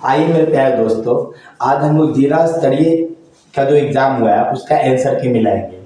आइए मेरे प्यारे दोस्तों, आज हम लोग जिला स्तरीय का जो एग्जाम हुआ है उसका आंसर की मिलाएंगे।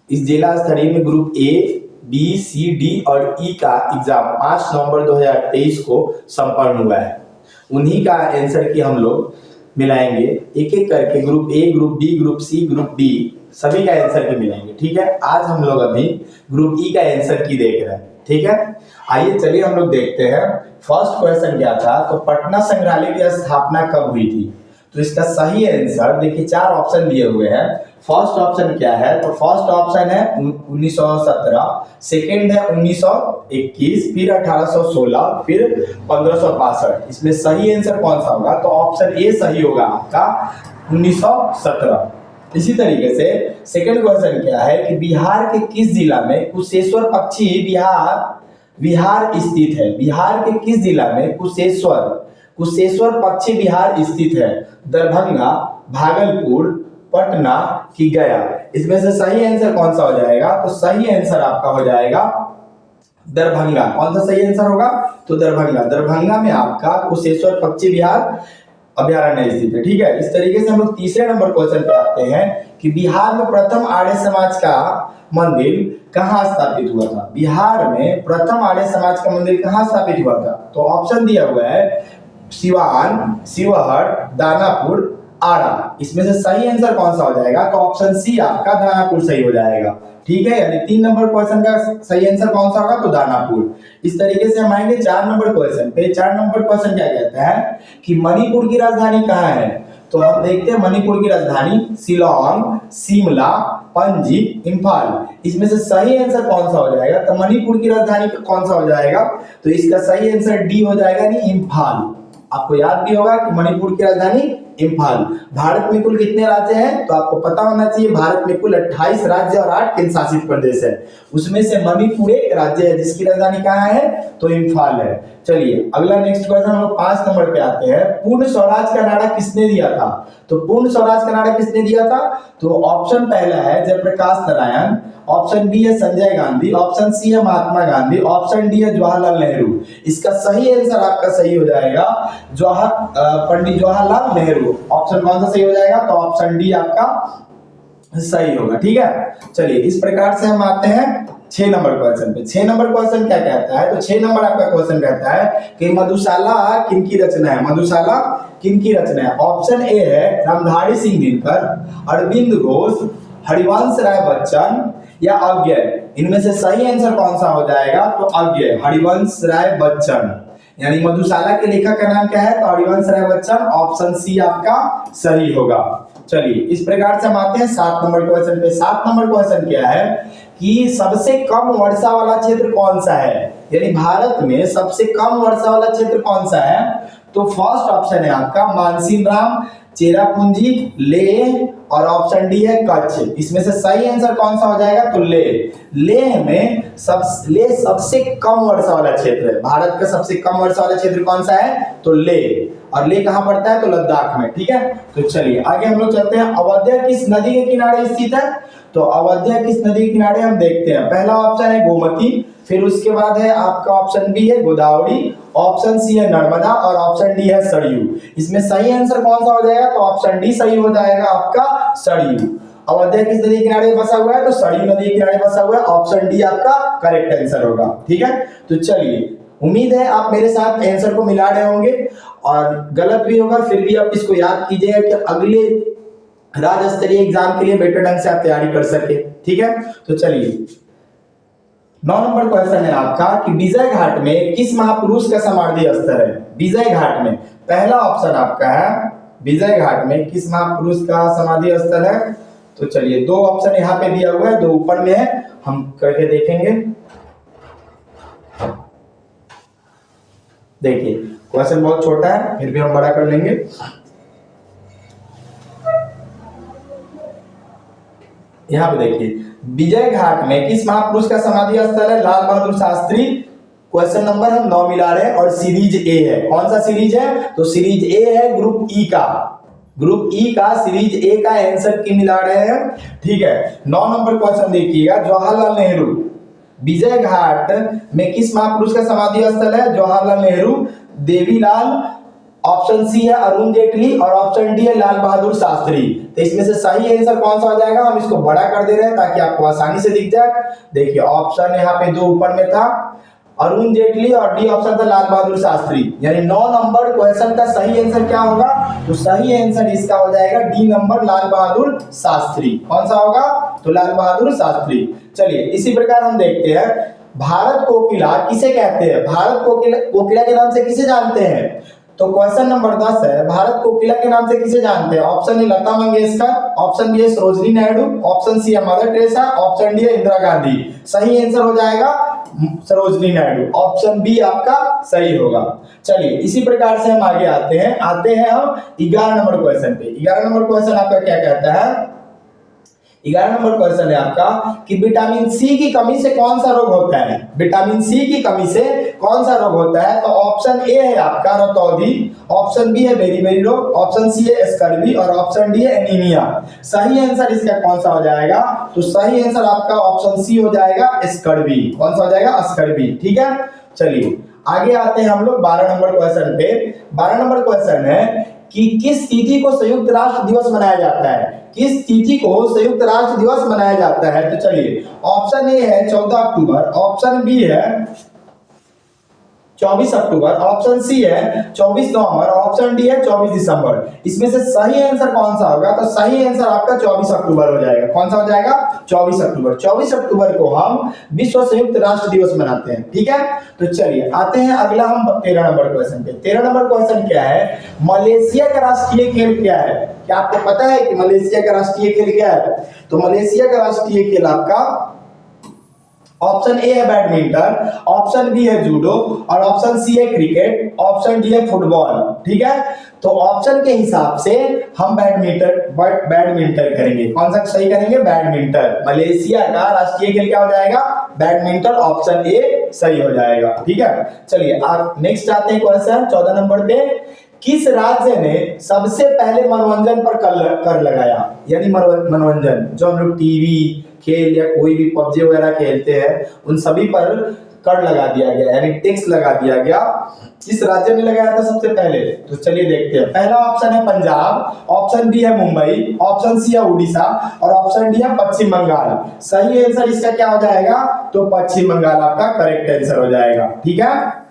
इस जिला स्तरीय में group A, B, C, D और ई का एग्जाम 5 नवंबर 2023 को संपन्न हुआ है। उन्हीं का आंसर की हम लोग मिलाएंगे एक एक करके। Group A, group B, group C, group D सभी का आंसर की मिलाएंगे। ठीक है, आज हम लोग अभी ग्रुप ई का आंसर की देख रहे हैं। ठीक है, आइए चलिए हम लोग देखते हैं। फर्स्ट क्वेश्चन क्या था, तो पटना संग्रहालय की स्थापना कब हुई थी? तो इसका सही आंसर देखिए, 4 ऑप्शन दिए हुए हैं। फर्स्ट ऑप्शन क्या है, तो फर्स्ट ऑप्शन है 1917, सेकंड है 1921, फिर 1816, फिर 1562। इसमें सही आंसर कौन सा होगा? तो ऑप्शन ए सही होगा आपका 1917। इसी तरीके से सेकंड क्वेश्चन क्या है कि बिहार के किस जिला में कुशेश्वर पक्षी विहार स्थित है? बिहार के किस जिला में कुशेश्वर पक्षी विहार स्थित है? दरभंगा, भागलपुर, पटना की गया? इसमें से सही आंसर कौन सा हो जाएगा? तो सही आंसर आपका हो जाएगा दरभंगा। कौन सा सही आंसर होगा? तो दरभंगा में आपका कुशेश्वर पक्षी विहार अभ्यारण्य स्थित है। ठीक है, इस तरीके से हम लोग तीसरे नंबर क्वेश्चन पे आते हैं कि बिहार में प्रथम आर्य समाज का मंदिर कहाँ स्थापित हुआ था? बिहार में प्रथम आर्य समाज का मंदिर कहाँ स्थापित हुआ था? तो ऑप्शन दिया हुआ है सिवान, शिवहर, दानापुर, आरा। इसमें से सही आंसर कौन सा हो जाएगा? तो ऑप्शन सी आपका दानापुर सही हो जाएगा। ठीक है, यानी 3 नंबर क्वेश्चन का सही आंसर कौन सा होगा? तो दानापुर। इस तरीके से हम आएंगे 4 नंबर क्वेश्चन पे। 4 नंबर क्वेश्चन क्या कहता है कि मणिपुर की राजधानी कहाँ है? तो हम देखते हैं मणिपुर की राजधानी शिलोंग, शिमला, पणजी, इम्फाल। इसमें से सही आंसर कौन सा हो जाएगा? तो मणिपुर की राजधानी कौन सा हो जाएगा? तो इसका सही आंसर डी हो जाएगा, यानी इम्फाल। आपको याद भी होगा कि मणिपुर की राजधानी इम्फाल। भारत में कुल कितने राज्य हैं? तो आपको पता होना चाहिए, भारत में कुल 28 राज्य और 8 केंद्र शासित प्रदेश है। उसमें से मणिपुर एक राज्य है जिसकी राजधानी कहाँ है? तो इम्फाल है। चलिए अगला नेक्स्ट क्वेश्चन हम लोग 5 नंबर पे आते हैं। पूर्ण स्वराज का नारा किसने दिया था? तो पूर्ण स्वराज का नारा किसने दिया था? तो ऑप्शन पहला है जयप्रकाश नारायण, ऑप्शन बी है संजय गांधी, ऑप्शन सी है महात्मा गांधी, ऑप्शन डी है जवाहरलाल नेहरू। इसका सही आंसर आपका सही हो जाएगा पंडित जवाहरलाल नेहरू। ऑप्शन कौन सा सही हो जाएगा? तो ऑप्शन डी आपका सही होगा। ठीक है, चलिए इस प्रकार से हम आते हैं 6 नंबर क्वेश्चन पे। 6 नंबर क्वेश्चन क्या कहता है? तो 6 नंबर आपका क्वेश्चन कहता है कि मधुशाला किनकी रचना है? मधुशाला किनकी रचना है? ऑप्शन ए है रामधारी सिंह दिनकर, अरविंद घोष, हरिवंश राय बच्चन या अज्ञेय। इनमें से सही आंसर कौन सा हो जाएगा? तो अज्ञेय, हरिवंश राय बच्चन। यानी मधुशाला के लेखक का नाम क्या है? तो हरिवंश राय बच्चन। ऑप्शन सी आपका सही होगा। चलिए इस प्रकार से हम आते हैं 7 नंबर क्वेश्चन पे। 7 नंबर क्वेश्चन क्या है कि सबसे कम वर्षा वाला क्षेत्र कौन सा है? यानी भारत में सबसे कम वर्षा वाला क्षेत्र कौन सा है? तो फर्स्ट ऑप्शन है आपका मानसीनराम, चेरापूंजी, लेह और ऑप्शन डी है कच्छ। इसमें से सही आंसर कौन सा हो जाएगा? तो लेह में लेह सबसे कम वर्षा वाला क्षेत्र है। भारत का सबसे कम वर्षा वाला क्षेत्र कौन सा है? तो लेह। और लेह कहां पड़ता है? तो लद्दाख में। ठीक है, तो चलिए आगे हम लोग चलते हैं। अवध्या किस नदी के किनारे स्थित है? तो अवध्या किस नदी के किनारे हम देखते हैं। पहला ऑप्शन है गोमती, फिर उसके बाद है आपका ऑप्शन बी है गोदावरी, ऑप्शन सी है नर्मदा और ऑप्शन डी है सरयू। इसमें सही आंसर कौन सा हो जाएगा? तो ऑप्शन डी सही हो जाएगा आपका सरयू। अवध्या किस नदी के किनारे बसा हुआ है? तो सरयू नदी के किनारे बसा हुआ है। ऑप्शन डी आपका करेक्ट आंसर होगा। ठीक है, तो चलिए उम्मीद है आप मेरे साथ आंसर को मिला रहे होंगे, और गलत भी होगा फिर भी आप इसको याद कीजिएगा कि अगले राज्य स्तरीय एग्जाम के लिए बेटर ढंग से आप तैयारी कर सके। ठीक है, तो चलिए 9 नंबर क्वेश्चन है आपका कि विजय घाट में किस महापुरुष का समाधि स्थल है? विजय घाट में पहला ऑप्शन आपका है विजय घाट में किस महापुरुष का समाधि स्थल है? तो चलिए 2 ऑप्शन यहाँ पे दिया हुआ है, 2 ऊपर में है, हम करके देखेंगे। देखिए क्वेश्चन बहुत छोटा है, फिर भी हम बड़ा कर लेंगे। यहाँ पे देखिए विजय घाट में किस महापुरुष का समाधि स्थल है? लाल बहादुर शास्त्री। क्वेश्चन नंबर हम 9 मिला रहे हैं और सीरीज ए है। कौन सा सीरीज है? तो सीरीज ए है ग्रुप ई का। ग्रुप ई का सीरीज ए का आंसर की मिला रहे हैं। ठीक है, 9 नंबर क्वेश्चन देखिएगा। जवाहरलाल नेहरू विजय घाट में किस महापुरुष का समाधि स्थल है? जवाहरलाल नेहरू, देवीलाल ऑप्शन सी है अरुण जेटली और ऑप्शन डी है लाल बहादुर शास्त्री। तो इसमें से सही आंसर कौन सा हो जाएगा, हम इसको बड़ा कर दे रहे हैं ताकि आपको आसानी से दिख जाए। देखिए ऑप्शन यहाँ पे 2 ऊपर में था अरुण जेटली और डी ऑप्शन था लाल बहादुर शास्त्री, यानी 9 नंबर क्वेश्चन का सही आंसर क्या होगा, तो सही आंसर इसका हो जाएगा डी नंबर लाल बहादुर शास्त्री। कौन सा होगा, तो लाल बहादुर शास्त्री। चलिए इसी प्रकार हम देखते हैं भारत कोकिला किसे कहते हैं, भारत कोकिला के नाम से किसे जानते हैं। तो क्वेश्चन नंबर 10 है भारत कोकिला के नाम से किसे जानते हैं। Option A Lata Mangeshkar, option B है सरोजिनी नायडू, ऑप्शन सी है मदर टेरेसा, ऑप्शन डी है इंदिरा गांधी। सही आंसर हो जाएगा सरोजिनी नायडू, ऑप्शन बी आपका सही होगा। चलिए इसी प्रकार से हम आगे आते हैं हम 11 नंबर क्वेश्चन पे। 11 नंबर क्वेश्चन आपका क्या कहता है, 11 नंबर क्वेश्चन है आपका कि विटामिन सी की कमी से कौन सा रोग होता है। विटामिन सी की कमी से कौन सा रोग होता है, तो ऑप्शन ए है आपका रतौंधी, ऑप्शन बी है बेरी रोग, ऑप्शन सी है स्कर्वी और ऑप्शन डी है एनीमिया। सही आंसर इसका कौन सा हो जाएगा, तो सही आंसर आपका ऑप्शन सी हो जाएगा स्कर्वी। कौन सा हो जाएगा, स्कर्वी। ठीक है, चलिए आगे आते हैं हम लोग 12 नंबर क्वेश्चन पे। 12 नंबर क्वेश्चन है कि किस तिथि को संयुक्त राष्ट्र दिवस मनाया जाता है, किस तिथि को संयुक्त राष्ट्र दिवस मनाया जाता है। तो चलिए ऑप्शन ए है 14 अक्टूबर, ऑप्शन बी है 24 अक्टूबर, ऑप्शन सी है 24 नवंबर, ऑप्शन डी है 24 दिसंबर। इसमें से सही आंसर कौन सा होगा, तो सही आंसर आपका 24 अक्टूबर हो जाएगा। कौन सा हो जाएगा, 24 अक्टूबर। 24 अक्टूबर को हम विश्व संयुक्त राष्ट्र दिवस मनाते हैं। ठीक है, तो चलिए आते हैं अगला हम 13 नंबर क्वेश्चन पे। 13 नंबर क्वेश्चन क्या है, मलेशिया का राष्ट्रीय खेल क्या है। क्या आपको पता है कि मलेशिया का राष्ट्रीय खेल क्या है, तो मलेशिया का राष्ट्रीय खेल आपका ऑप्शन ए है बैडमिंटन, ऑप्शन बी है जूडो और ऑप्शन सी है क्रिकेट, ऑप्शन डी है फुटबॉल। ठीक है, तो ऑप्शन के हिसाब से हम बैडमिंटन करेंगे। कौन सा सही करेंगे, बैडमिंटन। मलेशिया का राष्ट्रीय खेल क्या हो जाएगा, बैडमिंटन, ऑप्शन ए सही हो जाएगा। ठीक है, चलिए आप नेक्स्ट आते हैं क्वेश्चन 14 नंबर पे। किस राज्य ने सबसे पहले मनोरंजन पर कर लगाया, यानी मनोरंजन जो हम लोग टीवी खेल या कोई भी पबजी वगैरह खेलते हैं उन सभी पर कर लगा दिया गया, यानी टैक्स लगा दिया गया। किस राज्य ने लगाया था सबसे पहले, तो चलिए देखते हैं। पहला ऑप्शन है पंजाब, ऑप्शन बी है मुंबई, ऑप्शन सी है उड़ीसा और ऑप्शन डी है पश्चिम बंगाल। सही आंसर इसका क्या हो जाएगा, तो पश्चिम बंगाल आपका करेक्ट आंसर हो जाएगा। ठीक है,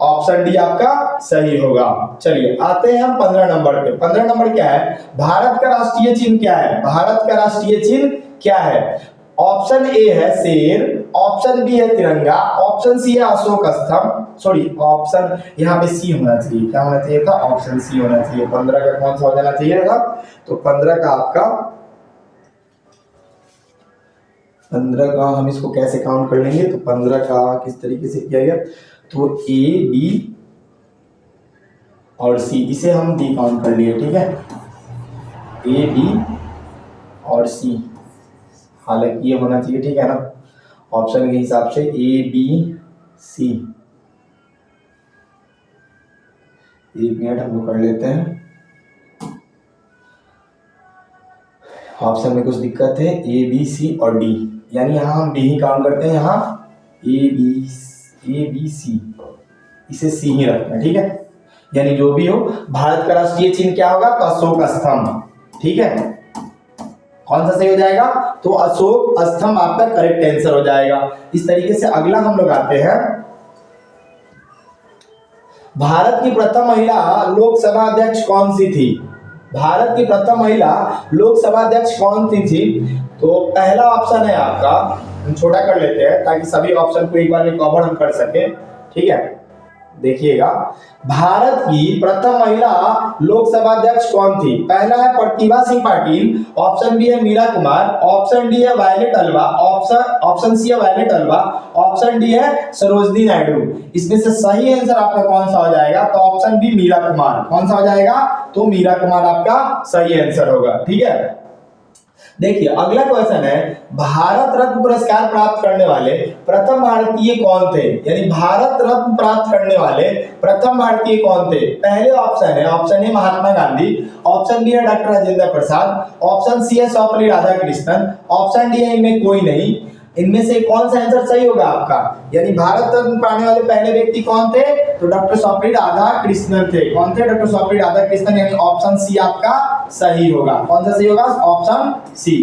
ऑप्शन डी आपका सही होगा। चलिए आते हैं हम 15 नंबर पे। 15 नंबर क्या है, भारत का राष्ट्रीय चिन्ह क्या है, भारत का राष्ट्रीय चिन्ह क्या है। ऑप्शन ए है शेर, ऑप्शन बी है तिरंगा, ऑप्शन सी है अशोक स्तंभ, सॉरी ऑप्शन यहाँ पे सी होना चाहिए, क्या होना चाहिए था, ऑप्शन सी होना चाहिए। 15 का कौन सा हो जाना चाहिए था, तो 15 का आपका 15 का हम इसको कैसे काउंट कर लेंगे, तो 15 का किस तरीके से किया गया, तो ए बी और सी, इसे हम डी काउंट कर लिए। ठीक है, ए बी और सी, हालांकि ये होना चाहिए। ठीक है ना, ऑप्शन के हिसाब से ए बी सी। एक मिनट हम लोग कर लेते हैं, ऑप्शन में कुछ दिक्कत है, ए बी सी और डी, यानी यहाँ हम डी ही काउंट करते हैं, यहाँ ए बी सी, इसे सी ही रखते हैं। ठीक है, यानी जो भी हो, भारत का राष्ट्रीय चिन्ह क्या होगा, तो अशोक स्तंभ। ठीक है, कौन सा सही हो जाएगा, तो अशोक स्तंभ आपका करेक्ट आंसर हो जाएगा। इस तरीके से अगला हम लोग आते हैं, भारत की प्रथम महिला लोकसभा अध्यक्ष कौन सी थी, भारत की प्रथम महिला लोकसभा अध्यक्ष कौन सी थी। तो पहला ऑप्शन है आपका, हम छोटा कर लेते हैं ताकि सभी ऑप्शन को एक बार में कवर हम कर सके। ठीक है, देखिएगा, भारत की प्रथम महिला लोकसभा अध्यक्ष कौन थी। पहला है प्रतिभा सिंह पाटिल, ऑप्शन बी है मीरा कुमार, ऑप्शन डी है वायलेट अल्वा, ऑप्शन सी है वायलेट अल्वा, ऑप्शन डी है सरोजिनी नायडू। इसमें से सही आंसर आपका कौन सा हो जाएगा, तो ऑप्शन बी मीरा कुमार। कौन सा हो जाएगा, तो मीरा कुमार आपका सही आंसर होगा। ठीक है, देखिए अगला क्वेश्चन है, भारत रत्न पुरस्कार प्राप्त करने वाले प्रथम भारतीय कौन थे, यानी भारत रत्न प्राप्त करने वाले प्रथम भारतीय कौन थे। पहले option A Mahatma Gandhi, option B है doctor Rajendra Prasad, option C है सर्वपल्ली राधाकृष्णन, ऑप्शन डी है इनमें कोई नहीं, इनमें से कौन सा आंसर सही होगा आपका? यानी भारत रत्न पाने वाले पहले व्यक्ति कौन थे? तो डॉक्टर सर्वपल्ली राधाकृष्णन थे। कौन थे? डॉक्टर सर्वपल्ली राधाकृष्णन, यानी ऑप्शन सी आपका सही होगा। कौन सा सही होगा? Option C.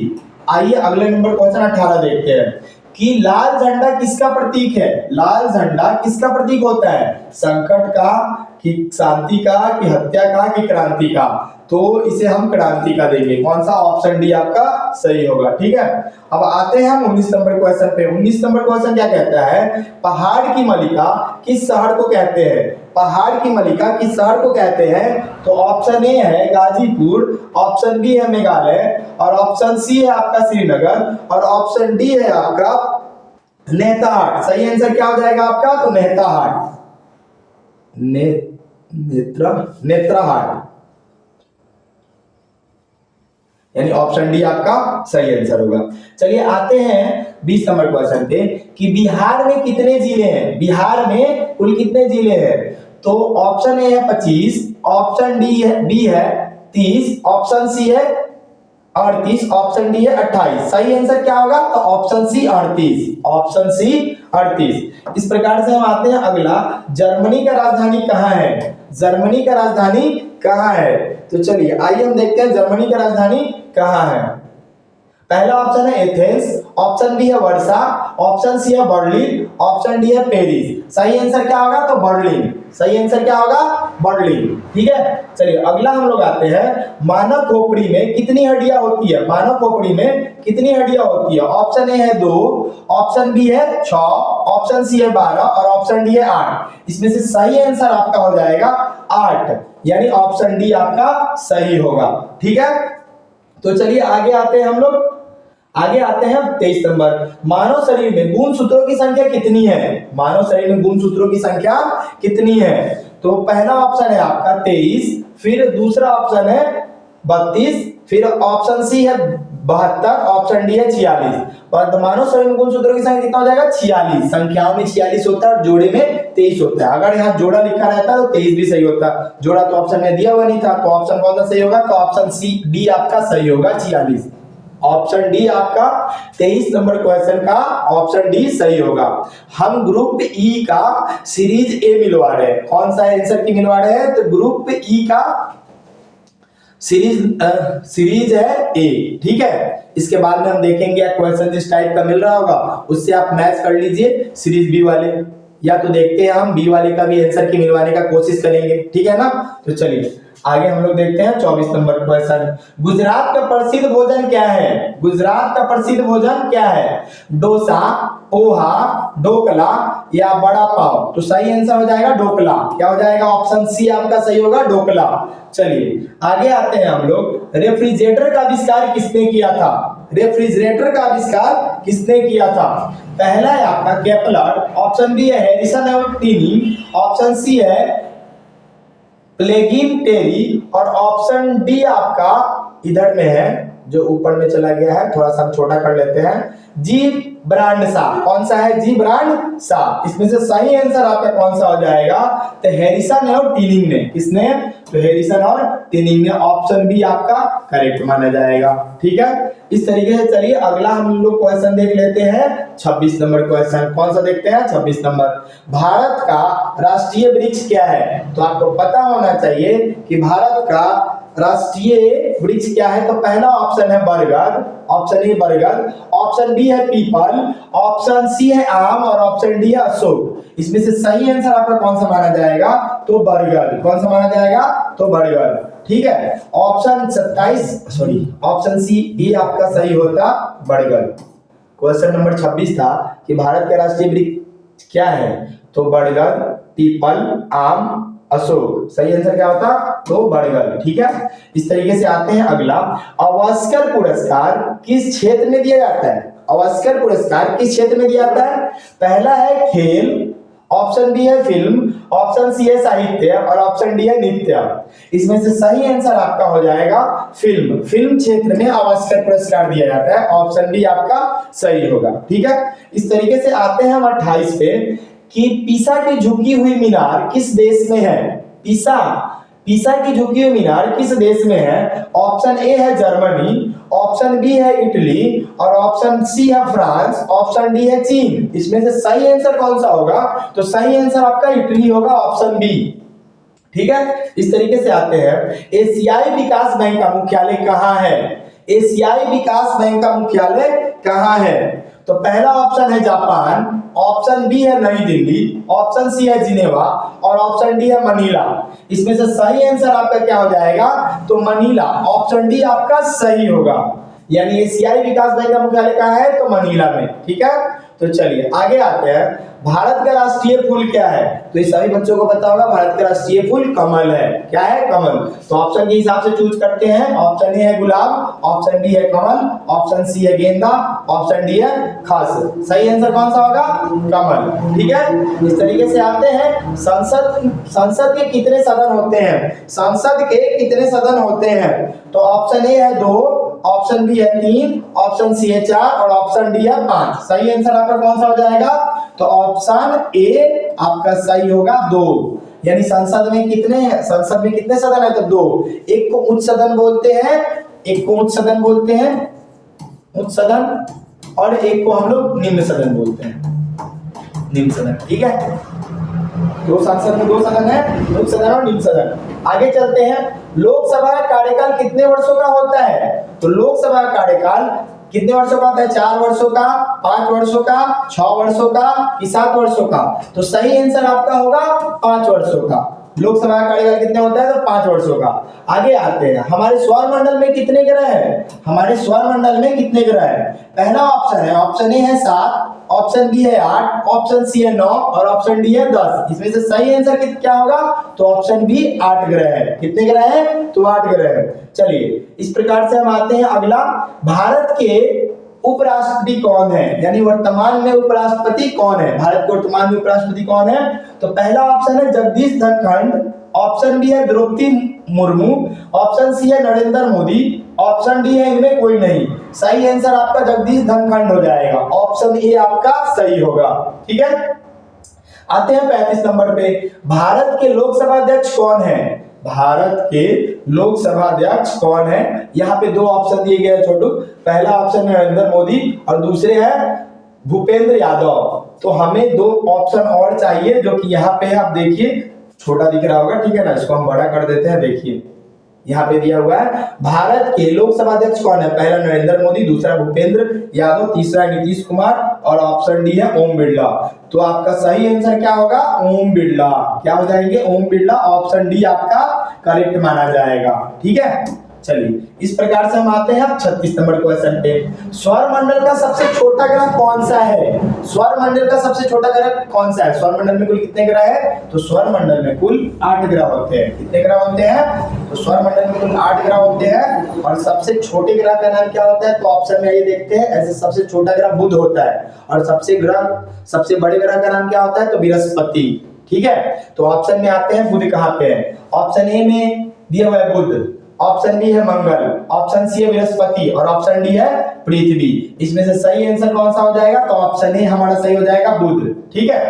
आइए अगले नंबर क्वेश्चन 18 देखते हैं कि लाल झंडा किसका प्रतीक है? लाल झंडा किसका प्रतीक होता है? संकट का, कि शांति का, कि हत्या का, कि क्रांति का? तो इसे हम क्रांति का देंगे। कौन सा? ऑप्शन डी आपका सही होगा। ठीक है, अब आते हैं हम 19 नंबर क्वेश्चन पे। 19 नंबर क्वेश्चन क्या कहता है? पहाड़ की मलिका किस शहर को कहते हैं? पहाड़ की मलिका किस शहर को कहते हैं? तो ऑप्शन ए है गाजीपुर, ऑप्शन बी है मेघालय, और ऑप्शन सी है आपका श्रीनगर, और ऑप्शन डी है आपका नेताहाट। सही आंसर क्या हो जाएगा आपका? तो नेताहाट, नेत्राहाट, यानी ऑप्शन डी आपका सही आंसर होगा। चलिए आते हैं 20 नंबर क्वेश्चन पे कि बिहार में कितने जिले हैं? बिहार में कुल कितने जिले हैं? तो ऑप्शन ए है 25, ऑप्शन बी है 30, ऑप्शन सी है 38, ऑप्शन डी है 28। सही आंसर क्या होगा? तो ऑप्शन सी 38, ऑप्शन सी 38। इस प्रकार से हम आते हैं अगला, जर्मनी का राजधानी कहाँ है? जर्मनी का राजधानी कहाँ है? तो चलिए आइए हम देखते हैं जर्मनी का राजधानी कहाँ है। पहला ऑप्शन है एथेंस, ऑप्शन बी है वर्सा, ऑप्शन सी है बर्लिन, ऑप्शन डी है पेरिस। सही आंसर क्या होगा? तो बर्लिन। सही आंसर क्या होगा? बर्लिन। ठीक है, चलिए अगला हम लोग आते हैं, मानव खोपड़ी में कितनी हड्डियां होती है? मानव खोपड़ी में कितनी हड्डियां होती है? ऑप्शन ए है 2, ऑप्शन बी है 6, ऑप्शन सी है 12, और ऑप्शन डी है 8। इसमें से सही आंसर आपका हो जाएगा 8, यानी ऑप्शन डी आपका सही होगा। ठीक है, तो चलिए आगे आते हैं हम लोग। आगे आते हैं 23 नंबर, मानव शरीर में गुणसूत्रों की संख्या कितनी है? मानव शरीर में गुणसूत्रों की संख्या कितनी है? तो पहला ऑप्शन है आपका 23, फिर दूसरा ऑप्शन है 32, फिर ऑप्शन सी है 72, ऑप्शन डी है 46। पर मानव शरीर में गुणसूत्रों की संख्या कितना हो जाएगा? 46। संख्याओं में 46 होता है और जोड़े में 23 होता है। अगर यहाँ जोड़ा लिखा रहता तो 23 भी सही होता, जोड़ा तो ऑप्शन में दिया हुआ नहीं था, तो ऑप्शन कौन सा सही होगा? तो ऑप्शन सी डी आपका सही होगा, 46। ऑप्शन डी आपका 23 नंबर क्वेश्चन का ऑप्शन डी सही होगा। हम ग्रुप ई का सीरीज ए मिलवा रहे हैं। कौन सा आंसर की मिलवा रहे हैं? तो ग्रुप ई का सीरीज है ए। ठीक है, इसके बाद में हम देखेंगे क्वेश्चन जिस टाइप का मिल रहा होगा उससे आप मैच कर लीजिए सीरीज बी वाले, या तो देखते हैं हम बी वाले का भी आंसर की मिलवाने का कोशिश करेंगे। ठीक है ना, तो चलिए आगे हम लोग देखते हैं 24 नंबर क्वेश्चन। गुजरात का प्रसिद्ध भोजन क्या है? गुजरात का प्रसिद्ध भोजन क्या है? डोसा, पोहा, ढोकला, या बड़ा पाव? तो सही आंसर हो जाएगा ढोकला। क्या हो जाएगा? ऑप्शन सी आपका सही होगा, ढोकला। चलिए आगे आते हैं हम लोग, रेफ्रिजरेटर का आविष्कार किसने किया था? रेफ्रिजरेटर का आविष्कार किसने किया था? पहला है आपका केपलर, ऑप्शन बी है हैरिसन और टिनी, ऑप्शन सी है प्लेगिन टेरी, और ऑप्शन डी आपका इधर में है जो ऊपर में चला गया है, थोड़ा सा छोटा कर लेते हैं, जी ब्रांड सा। कौन सा है? जी ब्रांड सा। इसमें से सही आंसर आपका कौन सा हो जाएगा? तो हैरिसन और टिनिंग ने। किसने? तो हैरिसन और टिनिंग ने। ऑप्शन बी आपका करेक्ट माना जाएगा। ठीक है, इस तरीके से चलिए अगला हम लोग क्वेश्चन देख लेते हैं 26 नंबर क्वेश्चन। कौन सा देखते हैं? 26 नंबर, भारत का राष्ट्रीय वृक्ष क्या है? तो आपको पता होना चाहिए कि भारत का राष्ट्रीय वृक्ष क्या है। तो पहला ऑप्शन है बरगद, ऑप्शन ए बरगद, ऑप्शन बी है पीपल, ऑप्शन सी है आम, और ऑप्शन डी है अशोक। इसमें से सही आंसर आपका कौन सा माना जाएगा? तो बरगद। कौन सा माना जाएगा? तो बरगद। ठीक है, ऑप्शन 27 सॉरी ऑप्शन सी ये आपका सही होता, बरगद। क्वेश्चन नंबर 26 था कि भारत का राष्ट्रीय वृक्ष क्या है? तो बरगद, पीपल, आम, अशोक। सही आंसर क्या होता? तो बरगद। ठीक है, इस तरीके से आते हैं अगला, ऑस्कर पुरस्कार किस क्षेत्र में दिया जाता है? ऑस्कर पुरस्कार किस क्षेत्र में दिया जाता है? पहला है खेल, ऑप्शन बी है फिल्म, ऑप्शन सी है साहित्य, और ऑप्शन डी है नृत्य। इसमें से सही आंसर आपका हो जाएगा फिल्म। फिल्म क्षेत्र में ऑस्कर पुरस्कार दिया जाता है, ऑप्शन डी आपका सही होगा। ठीक है, इस तरीके से आते हैं हम 28 पे कि पीसा की झुकी हुई मीनार किस देश में है? पीसा पीसा की झुकी हुई मीनार किस देश में है? ऑप्शन ए है जर्मनी, ऑप्शन बी है इटली और ऑप्शन सी है फ्रांस, ऑप्शन डी है चीन। इसमें से सही आंसर कौन सा होगा? तो सही आंसर आपका इटली होगा, ऑप्शन बी। ठीक है, इस तरीके से आते हैं। एशियाई विकास बैंक का मुख्यालय कहाँ है? एशियाई विकास बैंक का मुख्यालय कहाँ है? तो पहला ऑप्शन है जापान, ऑप्शन बी है नई दिल्ली, ऑप्शन सी है जिनेवा और ऑप्शन डी है मनीला। इसमें से सही आंसर आपका क्या हो जाएगा? तो मनीला, ऑप्शन डी आपका सही होगा। यानी एशियाई विकास बैंक का मुख्यालय कहाँ है? तो मनीला में। ठीक है, तो चलिए आगे आते हैं। भारत का राष्ट्रीय फूल क्या है? तो ये सभी बच्चों को पता होगा, भारत का राष्ट्रीय फूल कमल है। क्या है? कमल। तो ऑप्शन के हिसाब से चूज करते हैं। ऑप्शन ए है गुलाब, ऑप्शन बी है कमल, ऑप्शन सी है गेंदा, ऑप्शन डी है खास। सही आंसर कौन सा होगा? कमल। ठीक है, इस तरीके से आते हैं। संसद के कितने सदन होते हैं? संसद के कितने सदन होते हैं? तो ऑप्शन ए है 2, ऑप्शन बी है 3, ऑप्शन सी है 4 और ऑप्शन डी है 5। सही आंसर आपका कौन सा हो जाएगा? तो ऑप्शन ए आपका सही होगा 2। यानी संसद में कितने सदन है? तो 2। एक को उच्च सदन बोलते हैं, एक को उच्च सदन बोलते हैं, उच्च सदन, और एक को हम लोग निम्न सदन बोलते हैं, निम्न सदन। ठीक है, दो संसद में 2 सदन है, उच्च सदन और निम्न सदन। आगे चलते हैं। लोकसभा का कार्यकाल कितने वर्षों का होता है? तो लोकसभा का कार्यकाल कितने वर्षों का होता है? 4 वर्षों का, 5 वर्षों का, 6 वर्षों का कि 7 वर्षों का? तो सही आंसर आपका होगा 5 वर्षों का। लोकसभा का कार्यकाल कितने होता है? तो 5 वर्षों का। आगे आते हैं। हमारे सौरमंडल में कितने ग्रह हैं? हमारे सौरमंडल में कितने ग्रह हैं? पहला ऑप्शन है, ऑप्शन ए है 7, ऑप्शन बी है 8, ऑप्शन सी है 9 और ऑप्शन डी है 10। इसमें से सही आंसर क्या होगा? तो ऑप्शन बी 8 ग्रह है। कितने ग्रह है? तो 8 ग्रह है। चलिए इस प्रकार से हम आते हैं अगला। भारत के उपराष्ट्रपति कौन है? यानी वर्तमान में उपराष्ट्रपति कौन है? भारत के वर्तमान में उपराष्ट्रपति कौन है? तो पहला ऑप्शन है जगदीश धनखड़, ऑप्शन बी है द्रौपदी मुर्मू, ऑप्शन सी है नरेंद्र मोदी, ऑप्शन डी है इनमें कोई नहीं। सही आंसर आपका जगदीश धनखड़ हो जाएगा, ऑप्शन ए आपका सही होगा। ठीक है, आते हैं 35 नंबर पे। भारत के लोकसभा अध्यक्ष कौन है? भारत के लोकसभा अध्यक्ष कौन है? यहाँ पे 2 ऑप्शन दिए गए हैं छोटू। पहला ऑप्शन है नरेंद्र मोदी और दूसरे है भूपेंद्र यादव। तो हमें 2 ऑप्शन और चाहिए, जो कि यहाँ पे आप देखिए छोटा दिख रहा होगा। ठीक है ना, इसको हम बड़ा कर देते हैं। देखिए यहाँ पे दिया हुआ है भारत के लोकसभा अध्यक्ष कौन है? पहला नरेंद्र मोदी, दूसरा भूपेंद्र यादव, तीसरा नीतीश कुमार और ऑप्शन डी है ओम बिरला। तो आपका सही आंसर क्या होगा? ओम बिरला। क्या हो जाएंगे? ओम बिरला। ऑप्शन डी आपका करेक्ट माना जाएगा। ठीक है, चलिए इस प्रकार से हम आते हैं अब 36 नंबर क्वेश्चन पे। सौरमंडल का सबसे छोटा ग्रह कौन सा है? सौरमंडल का सबसे छोटा ग्रह कौन सा है? सौरमंडल में कुल कितने ग्रह है? तो सौरमंडल में कुल 8 ग्रह होते हैं। कितने ग्रह होते हैं? तो सौरमंडल में कुल 8 ग्रह होते हैं। और सबसे छोटे ग्रह का नाम क्या होता है? तो ऑप्शन में ये देखते हैं। ऐसे सबसे छोटा ग्रह बुध होता है और सबसे बड़े ग्रह का नाम क्या होता है? तो बृहस्पति। ठीक है, तो ऑप्शन में आते हैं बुध कहाँ पे है? ऑप्शन ए में दिया हुआ है बुध, ऑप्शन बी है मंगल, ऑप्शन सी है बृहस्पति और ऑप्शन डी है पृथ्वी। इसमें से सही आंसर कौन सा हो जाएगा? तो ऑप्शन ए हमारा सही हो जाएगा बुध। ठीक है,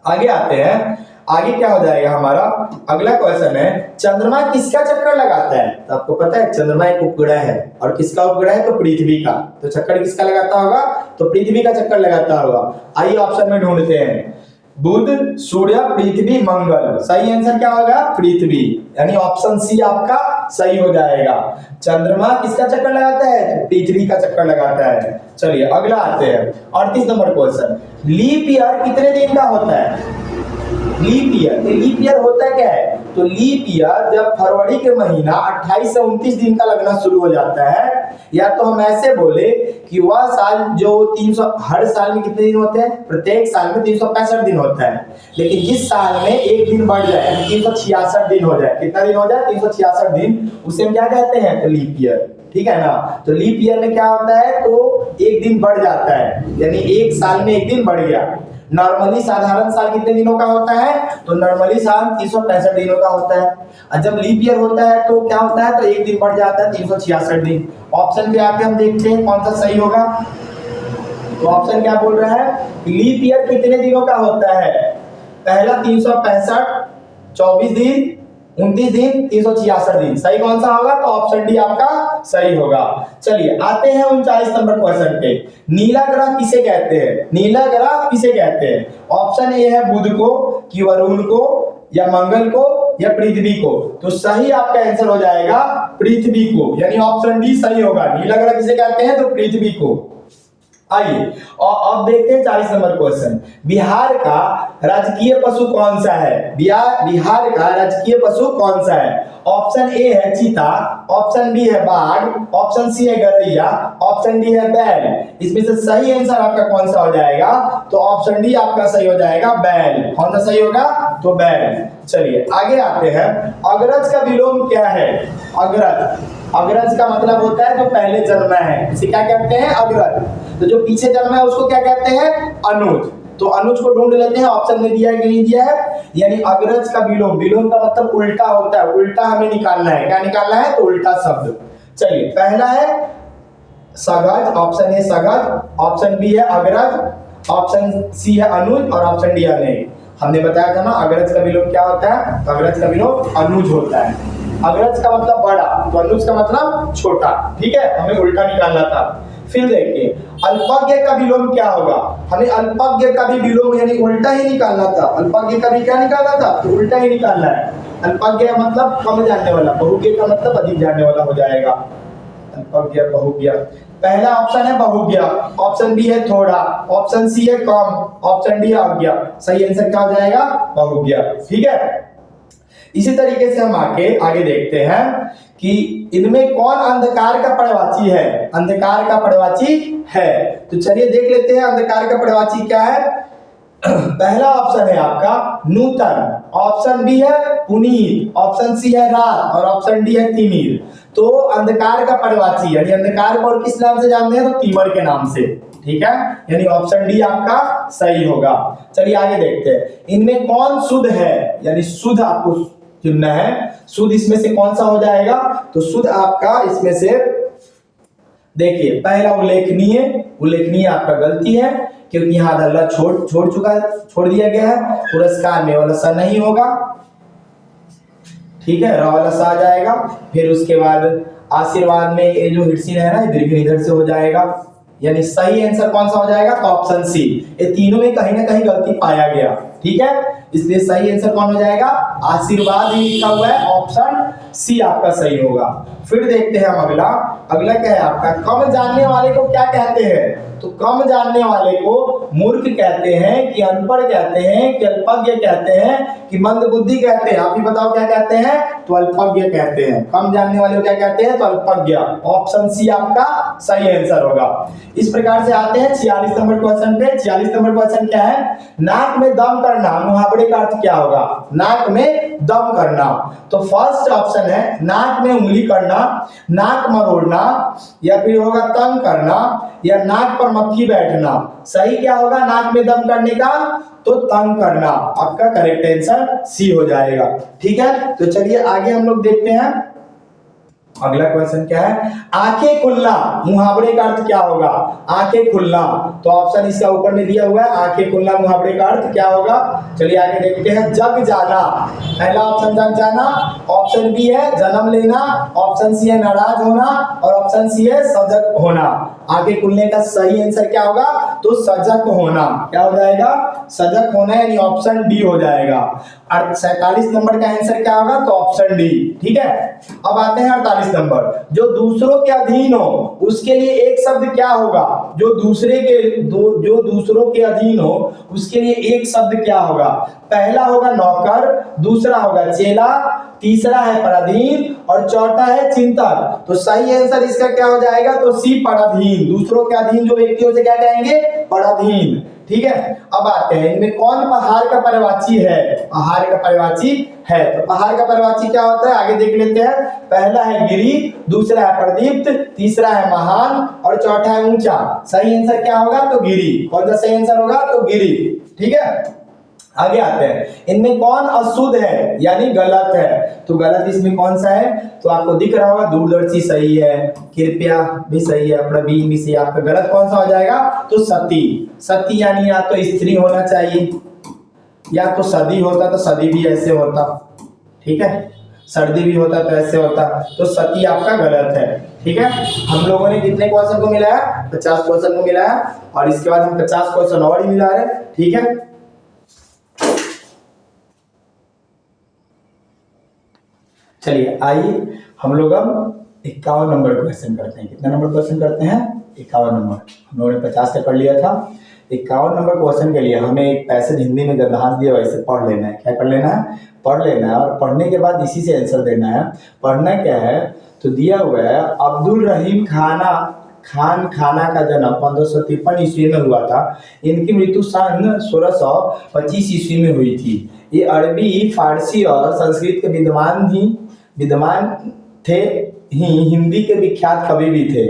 आगे आते हैं। आगे क्या हो जाएगा हमारा? अगला क्वेश्चन है चंद्रमा किसका चक्कर लगाता है? तो आपको पता है चंद्रमा एक उपग्रह है और किसका उपग्रह है? तो पृथ्वी का। तो चक्कर किसका लगाता होगा? तो पृथ्वी का चक्कर लगाता होगा। आइए ऑप्शन में ढूंढते हैं। बुध, सूर्य, पृथ्वी, मंगल। सही आंसर क्या होगा? पृथ्वी। यानी ऑप्शन सी आपका सही हो जाएगा। चंद्रमा किसका चक्कर लगाता है? तो पृथ्वी का चक्कर लगाता है। चलिए अगला आते हैं 38 नंबर क्वेश्चन। लीप ईयर कितने दिन का होता है? लीप ईयर होता क्या है? तो लीप ईयर जब फरवरी के महीना 28 से 29 दिन का लगना शुरू हो जाता है, या तो हम ऐसे बोले कि वह साल जो 300 हर साल में कितने दिन होते हैं? प्रत्येक साल में 365 दिन होता है, लेकिन जिस साल में एक दिन बढ़ जाए 366 दिन हो जाए। कितना दिन हो जाए? 366 दिन, उसे हम क्या कहते हैं? तो लीप ईयर। ठीक है ना, तो लीप ईयर में क्या होता है? तो एक दिन बढ़ जाता है, यानी एक साल में एक दिन बढ़ गया। नॉर्मली साधारण साल कितने दिनों का होता है? तो नॉर्मली साल 365 दिनों का होता है, और जब लीप ईयर होता है तो क्या होता है? तो एक दिन बढ़ जाता है, 366 दिन। ऑप्शन पे आके हम देखते हैं कौन सा सही होगा। तो ऑप्शन क्या बोल रहा है? लीप ईयर कितने दिनों का होता है? पहला 365 24 दिन, 29 दिन 366 दिन, सही कौन सा होगा? तो ऑप्शन डी आपका सही होगा। चलिए आते हैं 39 नंबर क्वेश्चन पे। नीला ग्रह किसे कहते हैं? नीला ग्रह किसे कहते हैं? ऑप्शन ए है बुध को, कि वरुण को, या मंगल को, या पृथ्वी को। तो सही आपका आंसर हो जाएगा पृथ्वी को, यानी ऑप्शन डी सही होगा। नीला ग्रह किसे कहते हैं? तो पृथ्वी को। आइए और अब देखते हैं 40 नंबर क्वेश्चन। बिहार का राजकीय पशु कौन सा है? बिहार का राजकीय पशु कौन सा है? ऑप्शन ए है चीता, ऑप्शन बी है बाघ, ऑप्शन सी है गौरैया, ऑप्शन डी है बैल। इसमें से सही आंसर आपका कौन सा हो जाएगा? तो ऑप्शन डी आपका सही हो जाएगा बैल। कौन सा सही होगा? तो बैल। चलिए आगे आते हैं। अग्रज का विलोम क्या है? अग्रज, अग्रज का मतलब होता है जो पहले जन्मा है, इसे क्या कहते हैं? अग्रज। तो जो पीछे जन्मा है उसको क्या कहते हैं? अनुज। तो अनुज को ढूंढ लेते हैं, ऑप्शन में दिया है कि नहीं दिया है। यानी अग्रज का विलोम, विलोम का मतलब उल्टा होता है, उल्टा हमें निकालना है। क्या निकालना है? तो उल्टा शब्द। चलिए पहला है सगज, ऑप्शन ए सगज, ऑप्शन बी है अग्रज, ऑप्शन सी है अनुज और ऑप्शन डी अनेक। हमने बताया था ना अग्रज का विलोम क्या होता है? अग्रज का विलोम अनुज होता है। अग्रज का मतलब बड़ा, तो अनुज का मतलब छोटा। ठीक है, हमें उल्टा निकालना था। फिर देखिए अल्पज्ञ का विलोम क्या होगा? हमें अल्पज्ञ का भी विलोम यानी उल्टा ही निकालना था। अल्पज्ञ का भी क्या निकालना था? तो उल्टा ही निकालना है। अल्पज्ञ मतलब कम जानने वाला, बहुज्ञ का मतलब अधिक जानने वाला हो जाएगा। अल्पज्ञ बहुज्ञ, पहला ऑप्शन है बहुज्ञ, ऑप्शन बी है थोड़ा, ऑप्शन सी है कम, ऑप्शन डी है अज्ञ। सही आंसर क्या हो जाएगा? बहुज्ञ। ठीक है, इसी तरीके से हम आगे देखते हैं कि इनमें कौन अंधकार का पर्यायवाची है? अंधकार का पर्यायवाची है। तो चलिए देख लेते हैं अंधकार का पर्यायवाची क्या है। पहला ऑप्शन है आपका नूतन, ऑप्शन बी है पुनीत, ऑप्शन सी है रात और ऑप्शन डी है तिमिर। तो अंधकार का पर्यायवाची यानी अंधकार को और किस नाम से जानते हैं? तो तिमर के नाम से। ठीक है, यानी ऑप्शन डी आपका सही होगा। चलिए आगे देखते हैं। इनमें कौन शुद्ध है? यानी शुद्ध आपको चुनना है। शुद्ध इसमें से कौन सा हो जाएगा? तो शुद्ध आपका इसमें से देखिए पहला उल्लेखनीय, उल्लेखनीय आपका गलती है क्योंकि यहाँ अल्लाह छोड़ दिया गया है। पुरस्कार में वाला सा नहीं होगा। ठीक है, रा वाला सा आ जाएगा। फिर उसके बाद आशीर्वाद में ये जो हिटसिन है ना, दीर्घ इधर से हो जाएगा। यानी सही आंसर कौन सा हो जाएगा? तो ऑप्शन सी। ये तीनों में कहीं ना कहीं गलती पाया गया। ठीक है, इसलिए सही आंसर कौन हो जाएगा? आशीर्वाद ही लिखा हुआ है, ऑप्शन सी आपका सही होगा। फिर देखते हैं हम अगला। अगला क्या है आपका? कम जानने वाले को क्या कहते हैं? तो कम जानने वाले को मूर्ख कहते हैं, कि अनपढ़ कहते हैं, कि अल्पज्ञ कहते हैं, कि मंदबुद्धि कहते हैं। आप ही बताओ क्या कहते हैं? तो अल्पज्ञ कहते हैं। कम जानने वाले को क्या कहते हैं? तो अल्पज्ञ। ऑप्शन सी आपका सही आंसर होगा। इस प्रकार से आते हैं 46 नंबर क्वेश्चन पे। 46 नंबर क्वेश्चन क्या है? नाक में दम करना, मुहावरे का अर्थ क्या होगा? नाक में दम करना। तो फर्स्ट ऑप्शन है नाक में उंगली करना, नाक मरोड़ना, या फिर होगा तंग करना, या नाक पर मक्खी बैठना। सही क्या होगा नाक में दम करने का? तो तंग करना। आपका करेक्ट आंसर सी हो जाएगा। ठीक है, तो चलिए आगे हम लोग देखते हैं। अगला क्वेश्चन क्या है? आंखें खुलना, मुहावरे का अर्थ क्या होगा? आंखें खुलना। तो ऑप्शन इसका ऊपर में दिया हुआ है, आंखें खुलना मुहावरे का अर्थ क्या होगा? चलिए आगे देखते हैं। जग जाना, पहला ऑप्शन जग जाना, ऑप्शन बी है जन्म लेना, ऑप्शन सी है नाराज होना और ऑप्शन सी है सजग होना। आंखें खुलने का सही आंसर क्या होगा? तो सजग होना। क्या हो जाएगा? सजग होना, यानी ऑप्शन डी हो जाएगा। 47 नंबर का आंसर क्या होगा? तो ऑप्शन डी। ठीक है, अब आते हैं 48 नंबर। जो दूसरों के अधीन हो उसके लिए एक शब्द क्या होगा? जो दूसरों के अधीन हो उसके लिए एक शब्द क्या होगा? पहला होगा नौकर, दूसरा होगा चेला, तीसरा है पराधीन और चौथा है चिंतक। तो सही आंसर इसका क्या हो जाएगा? तो सी पराधीन। दूसरों के अधीन जो व्यक्ति होते क्या कहेंगे? पराधीन। ठीक है, अब आते हैं इनमें कौन पहाड़ का पर्यायवाची है? पहाड़ का पर्यायवाची है। तो पहाड़ का पर्यायवाची क्या होता है? आगे देख लेते हैं। पहला है गिरी, दूसरा है प्रदीप्त, तीसरा है महान और चौथा है ऊंचा। सही आंसर क्या होगा? तो गिरी। कौन सा सही आंसर होगा? तो गिरी। ठीक है, आगे आते हैं। इनमें कौन अशुद्ध है यानी गलत है? तो गलत इसमें कौन सा है? तो आपको दिख रहा होगा दूरदर्शी सही है, कृपया भी सही है, प्रवीण भी सही है। आपका गलत कौन सा हो जाएगा? तो सती। सती यानी या तो स्त्री होना चाहिए या तो सदी होता, तो सदी भी ऐसे होता। ठीक है, सर्दी भी होता तो ऐसे होता, तो सती आपका गलत है। ठीक है, हम लोगों ने कितने क्वेश्चन को मिलाया, 50 क्वेश्चन को मिलाया, और इसके बाद हम 50 क्वेश्चन और ही मिला रहे। ठीक है, चलिए आइए हम लोग अब 51 नंबर क्वेश्चन करते हैं। कितना नंबर क्वेश्चन करते हैं, 51 नंबर। हम लोगों ने 50 का कर लिया था। 51 नंबर क्वेश्चन के लिए हमें एक पैसेज हिंदी में गद्यांश दिया, वैसे पढ़ लेना है। क्या कर लेना है, पढ़ लेना है, और पढ़ने के बाद इसी से आंसर देना है। पढ़ना क्या है, तो दिया हुआ है अब्दुल रहीम खाना का जन्म 1553 ईस्वी में हुआ था। इनकी मृत्यु सन 1625 ईस्वी में हुई थी। ये अरबी, फारसी और संस्कृत के विद्वान थे ही हिंदी के विख्यात कवि भी थे।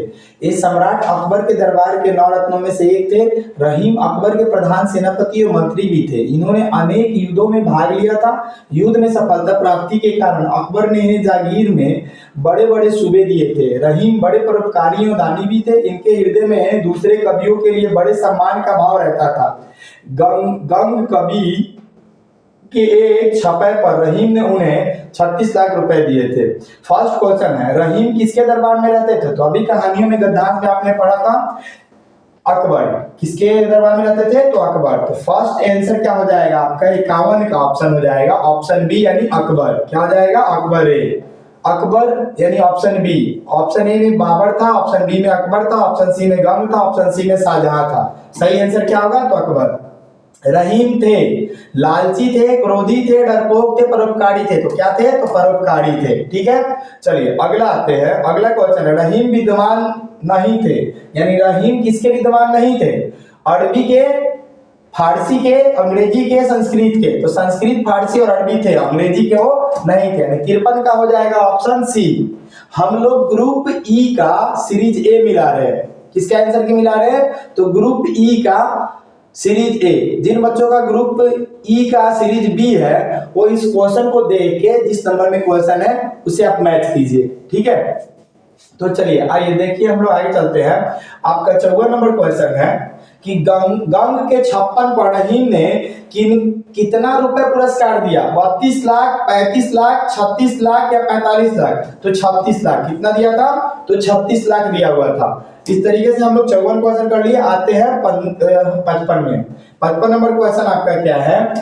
ये सम्राट अकबर के दरबार के 9 रत्नों में से एक थे। रहीम अकबर के प्रधान सेनापति और मंत्री भी थे। इन्होंने अनेक युद्धों में भाग लिया था। युद्ध में सफलता प्राप्ति के कारण अकबर ने इन्हें जागीर में बड़े बड़े सूबे दिए थे। रहीम बड़े परोपकारी और दानी भी थे। इनके हृदय में दूसरे कवियों के लिए बड़े सम्मान का भाव रहता था। गंग कवि कि एक छपाई पर रहीम ने उन्हें 36 लाख रुपए दिए थे। फर्स्ट क्वेश्चन है, रहीम किसके दरबार में रहते थे, तो अभी कहानियों में गद्यांश में आपने पढ़ा था अकबर। किसके दरबार में रहते थे, तो अकबर। तो फर्स्ट आंसर क्या हो जाएगा आपका, 51 का ऑप्शन हो जाएगा, ऑप्शन बी यानी अकबर। क्या हो जाएगा, अकबर अकबर यानी ऑप्शन बी। ऑप्शन ए में बाबर था, ऑप्शन बी में अकबर था, ऑप्शन सी में गंग था, ऑप्शन सी में शाहजहां था। सही आंसर क्या होगा, तो अकबर। रहीम थे लालची थे, क्रोधी थे, डरपोक थे, परोपकारी थे। तो क्या थे, तो परोपकारी थे। ठीक है, चलिए अगला आते हैं। अगला क्वेश्चन है, रहीम विद्वान नहीं थे, यानी रहीम किसके विद्वान नहीं थे, अरबी के, फारसी के, अंग्रेजी के, संस्कृत के। तो संस्कृत, फारसी और अरबी थे, अंग्रेजी के वो नहीं थे। 53 का हो जाएगा ऑप्शन सी। हम लोग ग्रुप ई का सीरीज ए मिला रहे हैं। किसके आंसर की मिला रहे हैं, तो ग्रुप ई का सीरीज ए। जिन बच्चों का ग्रुप ई का सीरीज बी है वो इस क्वेश्चन को देख के जिस नंबर में क्वेश्चन है उसे आप मैच कीजिए। ठीक है, तो चलिए आइए देखिए हम लोग आगे चलते हैं। आपका 54 नंबर क्वेश्चन है कि गंग के 56 पर रहीम ने कितना रुपए पुरस्कार दिया, 32 लाख, 35 लाख, 36 लाख या 45 लाख। तो 36 लाख। कितना दिया था, तो 36 लाख दिया हुआ था। इस तरीके से हम लोग 54 क्वेश्चन कर लिए। आते हैं 55 में। 55 नंबर क्वेश्चन आपका क्या है,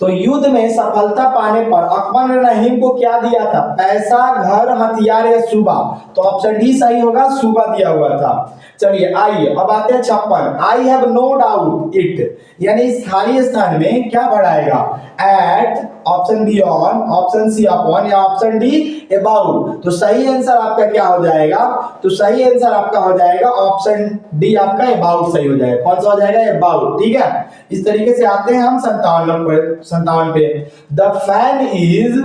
तो युद्ध में सफलता पाने पर अकबर ने रहीम को क्या दिया था, पैसा, घर, हथियार या सूबा। तो ऑप्शन डी सही होगा, सूबा दिया हुआ था। चलिए आइए अब आते हैं 56। I have no doubt it, यानी इस खाली स्थान में क्या बढ़ाएगा, at, option B on, option C upon या ऑप्शन डी अबाउट। तो सही आंसर आपका क्या हो जाएगा, तो सही आंसर आपका हो जाएगा ऑप्शन डी, आपका अबाउट सही हो जाएगा। कौन सा हो जाएगा, अबाउट। ठीक है, इस तरीके से आते हैं हम 57 पे। The fan is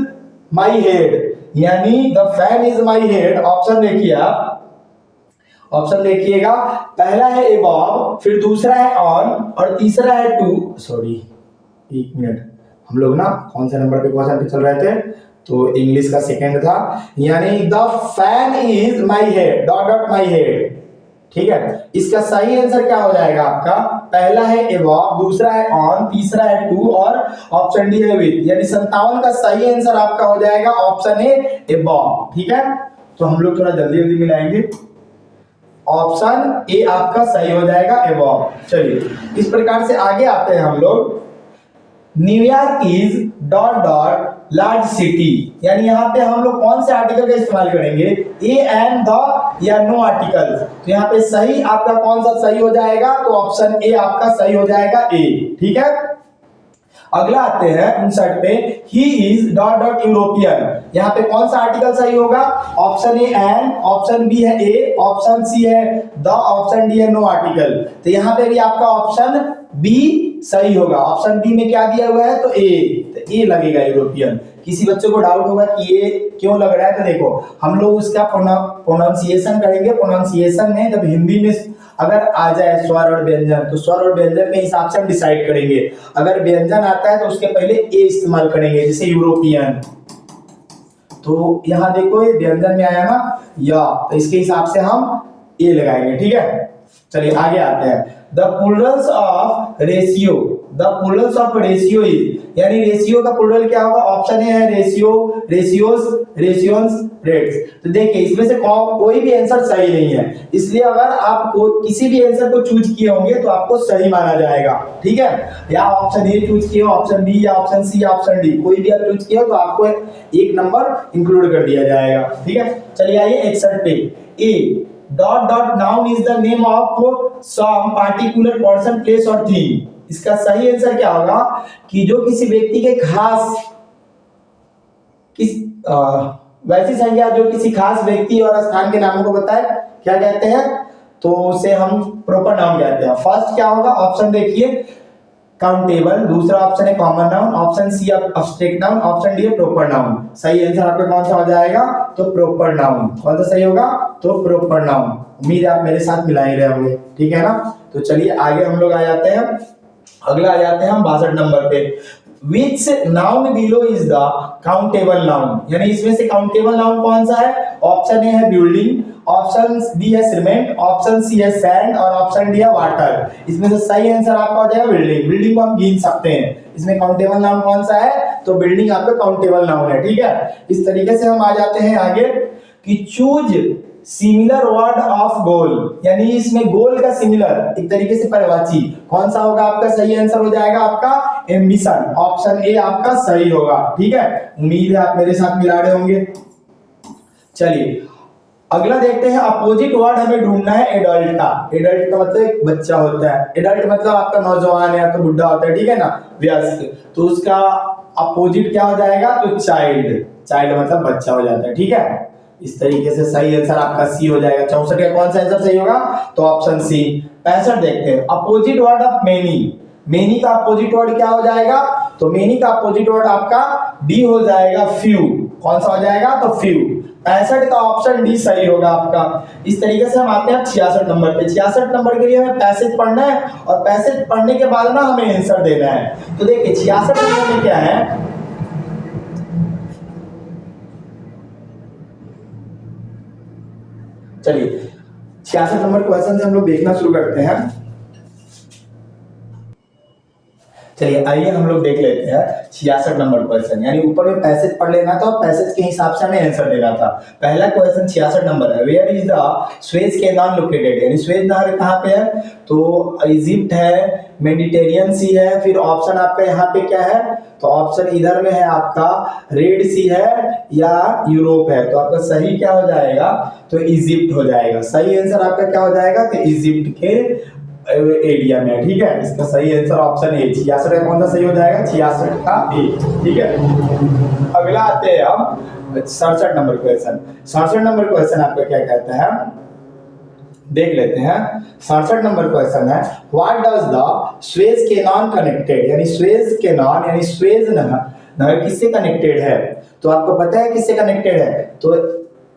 my head, यानी the fan is my head. Option देखिए आप, ऑप्शन देखिएगा, पहला है अबव, फिर दूसरा है ऑन और तीसरा है टू। सॉरी एक मिनट, हम लोग ना कौन से नंबर पे क्वेश्चन पे चल रहे थे, तो इंग्लिश का सेकंड था, यानी the fan is my head, dot dot my head. ठीक है, इसका सही आंसर क्या हो जाएगा आपका, पहला है अबव, दूसरा है ऑन, तीसरा है टू और ऑप्शन डी है विद। यानी 57 का सही आंसर आपका हो जाएगा ऑप्शन ए अबव। ठीक है, तो हम लोग थोड़ा जल्दी जल्दी मिलाएंगे। ऑप्शन ए आपका सही हो जाएगा अबव। चलिए इस प्रकार से आगे आते हैं हम लोग। New York is dot dot large city, यानी यहाँ पे हम लोग कौन से आर्टिकल का इस्तेमाल करेंगे, ए एंड द या नो आर्टिकल। तो यहाँ पे सही आपका कौन सा सही हो जाएगा, तो ऑप्शन ए आपका सही हो जाएगा, ए। ठीक है, अगला आते हैं 59 पे। He is dot dot European, यहाँ पे कौन सा आर्टिकल सही होगा, option A an, option B है ए, ऑप्शन सी है द, ऑप्शन डी है नो आर्टिकल। तो यहाँ पे भी आपका ऑप्शन बी सही होगा। ऑप्शन बी में क्या दिया हुआ है, तो ए, तो ए लगेगा यूरोपियन। किसी बच्चों को डाउट होगा कि ये क्यों लग रहा है, तो देखो हम लोग उसका प्रोनाउंसिएशन करेंगे। प्रोनाउंसिएशन में जब हिंदी में अगर आ जाए स्वर और व्यंजन, तो स्वर और व्यंजन के हिसाब से हम डिसाइड करेंगे। अगर व्यंजन आता है तो उसके पहले ए इस्तेमाल करेंगे, जैसे यूरोपियन। तो यहाँ देखो ये व्यंजन में आया ना या, तो इसके हिसाब से हम ए लगाएंगे। ठीक है, चलिए आगे आते हैं। The Plurals of ratio, the Plurals of ratio is, यानी रेशियो का प्लूरल क्या होगा? ऑप्शन ए है रेशियो, रेशियोस, रेशियोन्स, रेट्स। तो देखिए इसमें से कोई भी आंसर सही नहीं है, इसलिए अगर आप किसी भी आंसर को चूज किए होंगे तो आपको सही माना जाएगा, ठीक है? या ऑप्शन ए चूज किए हो, ऑप्शन बी या ऑप्शन सी या ऑप्शन डी, कोई भी आप चूज किए हो तो आपको एक नंबर इंक्लूड कर दिया जाएगा, ठीक है? चलिए आइए 61 पे। A dot dot noun is the name of some particular person, place और थिंग। इसका सही आंसर क्या होगा कि जो किसी व्यक्ति के खास वैसी संज्ञा जो किसी खास व्यक्ति और स्थान के नामों को बताए, क्या कहते हैं? तो उसे हम प्रॉपर नाउन कहते हैं। फर्स्ट क्या होगा? ऑप्शन देखिए काउंटेबल, दूसरा ऑप्शन है common noun, option C abstract noun, option D है प्रॉपर नाउन। सही आंसर आपका कौन सा हो जाएगा? तो प्रॉपर नाउन। कौन सा सही होगा? तो प्रॉपर नाउन। उम्मीद है आप मेरे साथ मिला ही रहे होंगे, ठीक है ना? तो चलिए आगे हम लोग आ जाते हैं, अगला आ जाते हैं हम 62 नंबर पे। Which noun below is the countable noun? यानी इसमें से काउंटेबल नाउन कौन सा है? ऑप्शन ए है बिल्डिंग, ऑप्शन बी है सीमेंट, ऑप्शन सी है सैंड और ऑप्शन डी है वाटर। इसमें से सही आंसर आपका हो जाएगा बिल्डिंग। बिल्डिंग को हम गिन सकते हैं। इसमें काउंटेबल नाउन कौन सा है? तो बिल्डिंग आपका काउंटेबल नाउन है, ठीक है? इस तरीके से हम आ जाते हैं आगे कि choose similar word of goal, यानी इसमें गोल का सिमिलर एक तरीके से परिवाची कौन सा होगा? आपका सही आंसर हो जाएगा आपका एम्बिशन। ऑप्शन ए आपका सही होगा, ठीक है? उम्मीद है आप मेरे साथ मिला रहे होंगे। चलिए अगला देखते हैं। अपोजिट वर्ड हमें ढूंढना है एडल्ट का। एडल्ट का मतलब एक बच्चा होता है, एडल्ट मतलब आपका नौजवान है या तो बुढ़ा होता है, ठीक है ना? वयस्क। तो उसका अपोजिट क्या हो जाएगा? तो चाइल्ड। चाइल्ड मतलब बच्चा हो जाता है, ठीक है? इस तरीके से सही आंसर आपका सी हो जाएगा। 64 का कौन सा आंसर सही होगा? तो ऑप्शन सी। 65 देखते हैं। Opposite word of many. Many का अपोजिट वर्ड क्या हो जाएगा? तो मेनी का अपोजिट वर्ड आपका डी हो जाएगा फ्यू। कौन सा हो जाएगा? तो फ्यू। 65 का ऑप्शन डी सही होगा आपका। इस तरीके से हम आते हैं 66 नंबर पे। 66 नंबर के लिए हमें पैसेज पढ़ना है और पैसेज पढ़ने के बाद ना हमें आंसर देना है। तो देखिए 66 नंबर में क्या है? चलिए 66 नंबर क्वेश्चन से हम लोग देखना शुरू करते हैं। चलिए आइए हम लोग देख लेते हैं 66 नंबर क्वेश्चन। यानी ऊपर में पैसेज पढ़ लेना था, पैसेज के हिसाब से हमें आंसर देना था। पहला क्वेश्चन 66 नंबर है। Where is the Suez canal located? यानी स्वेज नहर कहाँ पे है? तो इजिप्ट है, मेडिटेरियन सी है, फिर ऑप्शन आपका यहाँ पे क्या है? तो ऑप्शन इधर में है आपका रेड सी है या यूरोप है। तो आपका सही क्या हो जाएगा? तो इजिप्ट हो जाएगा। सही आंसर आपका क्या हो जाएगा? तो इजिप्ट के एरिया में, ठीक है? इसका सही आंसर ऑप्शन ए। 66 का कौन सा सही हो जाएगा? 66 का ए, ठीक है? अगला आते हैं हम 67 नंबर क्वेश्चन। 67 नंबर क्वेश्चन आपका क्या कहता है? देख लेते हैं। 67 नंबर क्वेश्चन है what does the Suez canal connected? यानी स्वेज कैनाल यानी स्वेज नहर किससे कनेक्टेड है? तो आपको पता है किससे कनेक्टेड है? तो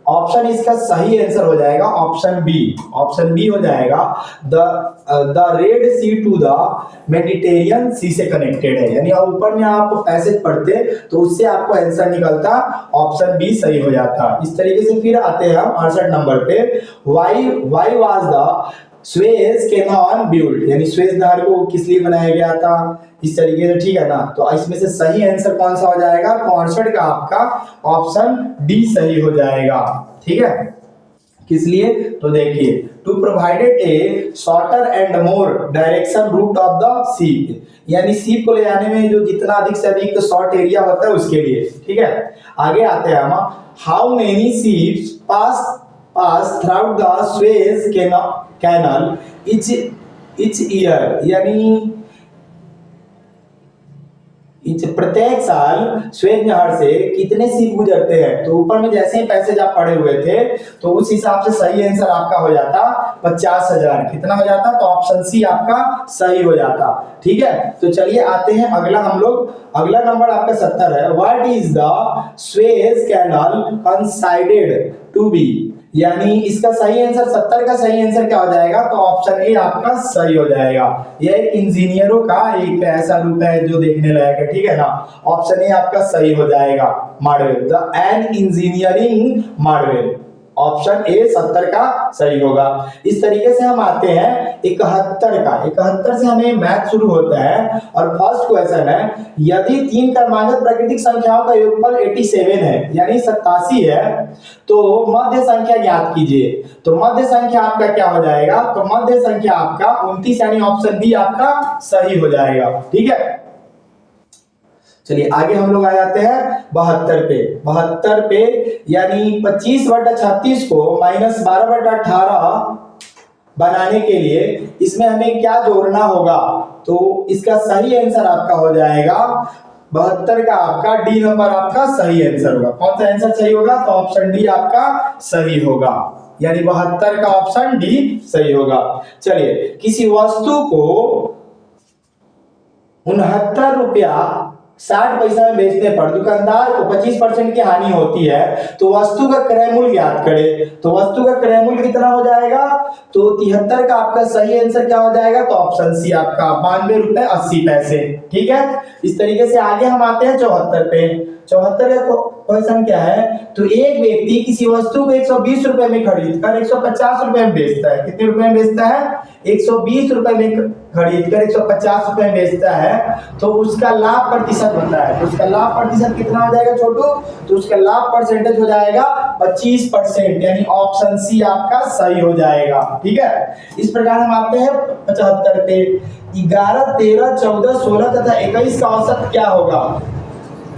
ऑप्शन इसका सही आंसर हो जाएगा ऑप्शन बी। ऑप्शन बी हो जाएगा the red sea to the Mediterranean sea से कनेक्टेड है। यानी ऊपर में आप पैसेज पढ़ते तो उससे आपको आंसर निकलता, ऑप्शन बी सही हो जाता। इस तरीके से फिर आते हैं हम 68 नंबर पे। Why was the Suez canal build? यानी स्वेज नहर को किस लिए बनाया गया था? इस तरीके से, ठीक है ना? तो इसमें से सही आंसर कौन सा हो जाएगा? 65 का आपका ऑप्शन डी सही हो जाएगा, ठीक है? किस लिए? तो देखिए to provided a shorter and more direction route of the ship. यानी सीप को ले जाने में जो जितना अधिक से अधिक शॉर्ट एरिया होता है उसके लिए, ठीक है? आगे आते हैं हम। How many ships pass through the Suez canal each year? यानी प्रत्येक साल स्वेज नहर से कितने सीप गुजरते हैं? तो ऊपर में जैसे ही पैसेज आप पढ़े हुए थे तो उस हिसाब से सही आंसर आपका हो जाता 50,000। कितना हो जाता? तो ऑप्शन सी आपका सही हो जाता, ठीक है? तो चलिए आते हैं अगला हम लोग। अगला नंबर आपका 70 है। What is the Suez canal considered to be? यानी इसका सही आंसर 70 का सही आंसर क्या हो जाएगा? तो ऑप्शन ए आपका सही हो जाएगा। यह एक इंजीनियरों का एक ऐसा रूप है जो देखने लायक है, ठीक है ना? ऑप्शन ए आपका सही हो जाएगा। Model the an engineering model. Option A 70 का सही होगा। इस तरीके से हम आते हैं 71 का। 71 से हमें मैथ शुरू होता है और फर्स्ट क्वेश्चन है, यदि 3 क्रमागत प्राकृतिक संख्याओं का योगफल 87 है यानी 87 है तो मध्य संख्या ज्ञात कीजिए। तो मध्य संख्या आपका क्या हो जाएगा, तो मध्य संख्या आपका 29 यानी ऑप्शन बी आपका सही हो जाएगा। ठीक है, चलिए आगे हम लोग आ जाते हैं 72 पे। 72 पे यानी 25/36 को -12/18 बनाने के लिए इसमें हमें क्या जोड़ना होगा, तो इसका सही आंसर आपका हो जाएगा 72 का आपका डी नंबर आपका सही आंसर होगा। कौन सा आंसर सही होगा, तो ऑप्शन डी आपका सही होगा, यानी 72 का ऑप्शन डी सही होगा। चलिए, किसी वस्तु को 69 रुपया 60 पैसा में बेचने पर दुकानदार को 25% की हानि होती है, तो वस्तु का क्रय मूल्य ज्ञात करें। तो वस्तु का क्रय मूल्य कितना हो जाएगा, तो 73 का आपका सही आंसर क्या हो जाएगा, तो ऑप्शन सी आपका 92 रुपए 80 पैसे। ठीक है, इस तरीके से आगे हम आते हैं 74 पे। 74 का क्वेश्चन क्या है, तो एक व्यक्ति किसी वस्तु को 120 रुपए में खरीद कर 150 रुपए में बेचता है। कितने रुपए में बेचता है, 120 रुपए में खरीद कर 150 रुपए में बेचता है, तो उसका लाभ प्रतिशत होता है। तो उसका लाभ प्रतिशत कितना हो जाएगा छोटू, तो उसका लाभ परसेंटेज हो जाएगा 25%, यानी ऑप्शन सी आपका सही हो जाएगा। ठीक है, इस प्रकार हम आते हैं 75 पे। 11, 13, 14, 16 तथा 21 का औसत क्या होगा,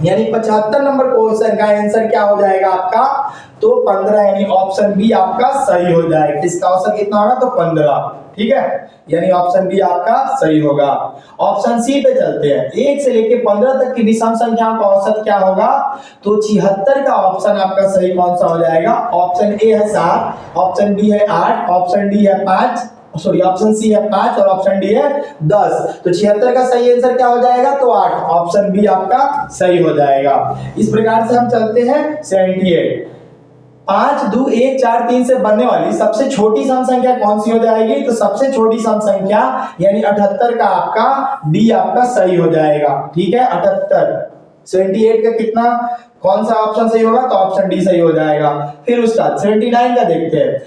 यानी 75 नंबर क्वेश्चन का आंसर क्या हो जाएगा आपका, तो 15, यानी ऑप्शन बी आपका सही हो जाएगा। इसका औसत कितना होगा, तो 15। ठीक है, यानी ऑप्शन बी आपका सही होगा। ऑप्शन सी पे चलते हैं। 1 से लेके 15 तक की विषम संख्याओं का औसत क्या होगा, तो 76 का ऑप्शन आपका सही कौन सा हो जाएगा, ऑप्शन ए है 7, ऑप्शन बी है 8, ऑप्शन डी है 5, सॉरी ऑप्शन सी है 5 और ऑप्शन डी है 10। तो 76 का सही आंसर क्या हो जाएगा, तो 8, ऑप्शन बी आपका सही हो जाएगा। इस प्रकार से हम चलते हैं 78। 5, 2, 1, 4, 3 से बनने वाली सबसे छोटी सम संख्या कौन सी हो जाएगी, तो सबसे छोटी सम संख्या यानी 78 का आपका डी आपका सही हो जाएगा। ठीक है, 78। 78 का कितना, कौन सा ऑप्शन सही होगा, तो ऑप्शन डी सही हो जाएगा। फिर उसका 79 का देखते हैं।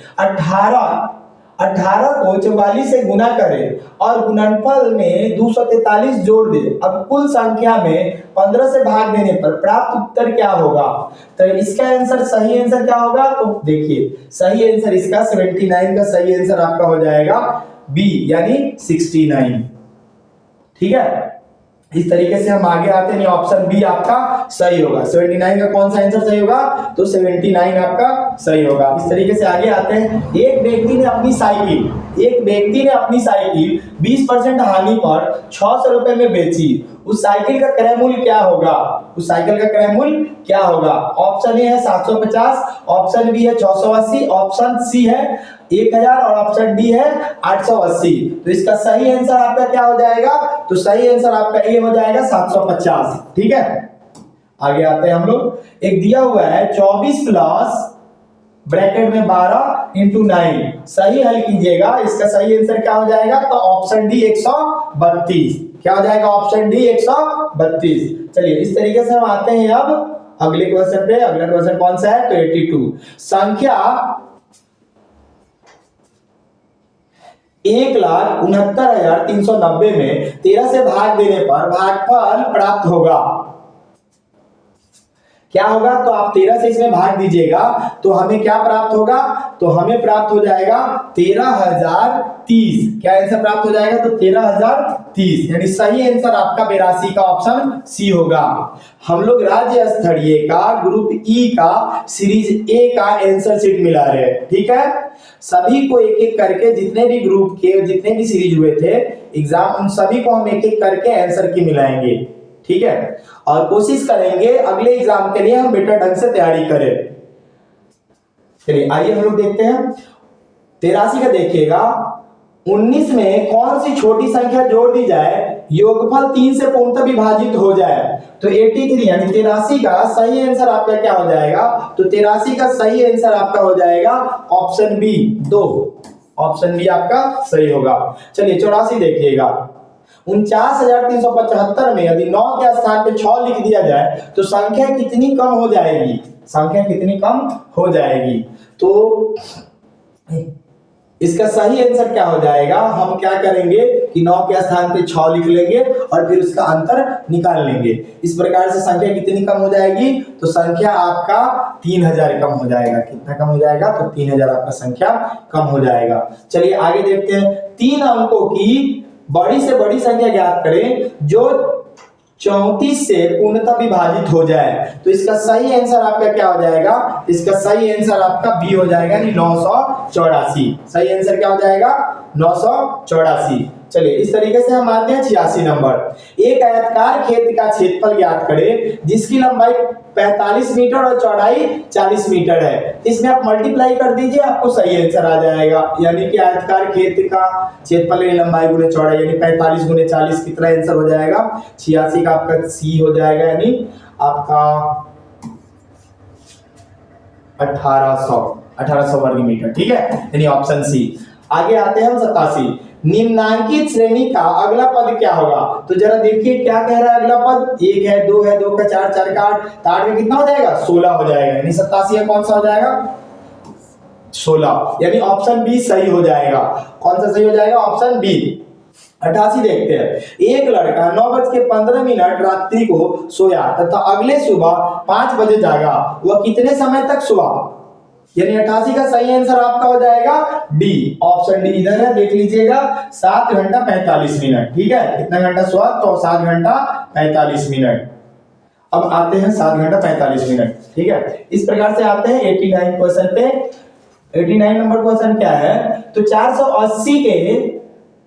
18 को 44 से गुना करें और गुणनफल में 243 जोड़ दे। अब कुल संख्या में 15 से भाग देने पर प्राप्त उत्तर क्या होगा, तो इसका आंसर सही आंसर क्या होगा, तो देखिए सही आंसर इसका 79 का सही आंसर आपका हो जाएगा बी, यानी 69। ठीक है, इस तरीके से हम आगे आते हैं, ऑप्शन बी आपका सही होगा। 79 का कौन सा आंसर सही होगा, तो 79 आपका सही होगा। इस तरीके से आगे आते हैं। एक व्यक्ति ने अपनी साइकिल 20% हानि पर 600 रुपए में बेची। उस साइकिल का क्रय मूल्य क्या होगा, ऑप्शन ए है 750, ऑप्शन बी है 680, ऑप्शन सी है 1000 और ऑप्शन डी है 880। तो इसका सही आंसर आपका क्या हो जाएगा, तो सही आंसर आपका ए हो जाएगा 750। ठीक है, आगे आते हैं हम लोग। एक दिया हुआ है 24 प्लस ब्रैकेट में 12 इंटू 9, सही हल कीजिएगा। इसका सही आंसर क्या हो जाएगा, तो ऑप्शन डी 132। क्या हो जाएगा, ऑप्शन डी 132। चलिए, इस तरीके से हम आते हैं अब अगले क्वेश्चन पे। अगला क्वेश्चन कौन सा है, तो 82। संख्या 1,69,390 में 13 से भाग देने पर भागफल प्राप्त होगा। क्या होगा, तो आप 13 से इसमें भाग दीजिएगा तो हमें क्या प्राप्त होगा, तो हमें प्राप्त हो जाएगा 13,030। क्या आंसर प्राप्त हो जाएगा, तो 13,030, यानी सही आंसर आपका 82 का ऑप्शन सी होगा। हम लोग राज्य स्तरीय का ग्रुप ई का सीरीज ए का आंसर शीट मिला रहे हैं। ठीक है, सभी को एक एक करके जितने भी ग्रुप के जितने भी सीरीज हुए थे एग्जाम, उन सभी को हम एक एक करके आंसर की मिलाएंगे। ठीक है, और कोशिश करेंगे अगले एग्जाम के लिए हम बेटर ढंग से तैयारी करें। चलिए आइए हम लोग देखते हैं 83 का। देखिएगा 19 में कौन सी छोटी संख्या जोड़ दी जाए योगफल 3 से पूर्णतः विभाजित हो जाए, तो 83 यानी 83 का सही आंसर आपका क्या हो जाएगा, तो 83 का सही आंसर आपका हो जाएगा ऑप्शन बी 2, ऑप्शन बी आपका सही होगा। चलिए 84 देखिएगा। 49,375 में यदि 9 के स्थान पे 6 लिख दिया जाए तो संख्या कितनी कम हो जाएगी, तो इसका सही आंसर क्या हो जाएगा, हम क्या करेंगे कि 9 के स्थान पे 6 लिख लेंगे और फिर उसका अंतर निकाल लेंगे। इस प्रकार से संख्या कितनी कम हो जाएगी, तो संख्या आपका 3000 कम हो जाएगा। कितना कम हो जाएगा, तो 3000 आपका संख्या कम हो जाएगा। चलिए आगे देखते हैं, 3 अंकों की बड़ी से बड़ी संख्या ज्ञात करें जो 34 से पूर्णतः विभाजित हो जाए। तो इसका सही आंसर आपका क्या हो जाएगा, इसका सही आंसर आपका बी हो जाएगा, यानी 984। सही आंसर क्या हो जाएगा, 984। चलिए इस तरीके से हम आते हैं 86 नंबर। एक आयताकार खेत का क्षेत्रफल ज्ञात करें जिसकी लंबाई 45 मीटर और चौड़ाई 40 मीटर है। इसमें आप मल्टीप्लाई कर दीजिए, आपको सही आंसर आ जाएगा। यानी कि आयताकार खेत का क्षेत्रफल यानी लंबाई गुणे चौड़ाई यानी 45 गुणे 40 कितना आंसर हो जाएगा, 86 का आपका सी हो जाएगा, यानी आपका 1800 वर्ग मीटर। ठीक है, यानी ऑप्शन सी। आगे आते हैं हम 87। निम्नांकित श्रेणी का अगला पद क्या होगा, तो जरा देखिए क्या कह रहा है अगला पद। 1 है, 2 है, 2 का 4, 4 का 8, 8 में कितना हो जाएगा, 16 हो जाएगा। यानी 87 है, कौन सा हो जाएगा, 16। यानी ऑप्शन बी सही हो जाएगा। कौन सा सही हो जाएगा, ऑप्शन बी। 88 देखते हैं। एक लड़का 9:15 रात्रि को सोया तथा अगले सुबह 5 बजे जागा, वह कितने समय तक सोआ। यानी 88 का सही आंसर आपका हो जाएगा डी, ऑप्शन डी इधर है, देख लीजिएगा 7 घंटा 45 मिनट। ठीक है, कितना घंटा सोआ, तो 7 घंटा 45 मिनट। अब आते हैं 7 घंटा 45 मिनट। ठीक है, इस प्रकार से आते हैं 89 क्वेश्चन पे। 89 नंबर क्वेश्चन क्या है, तो 480 के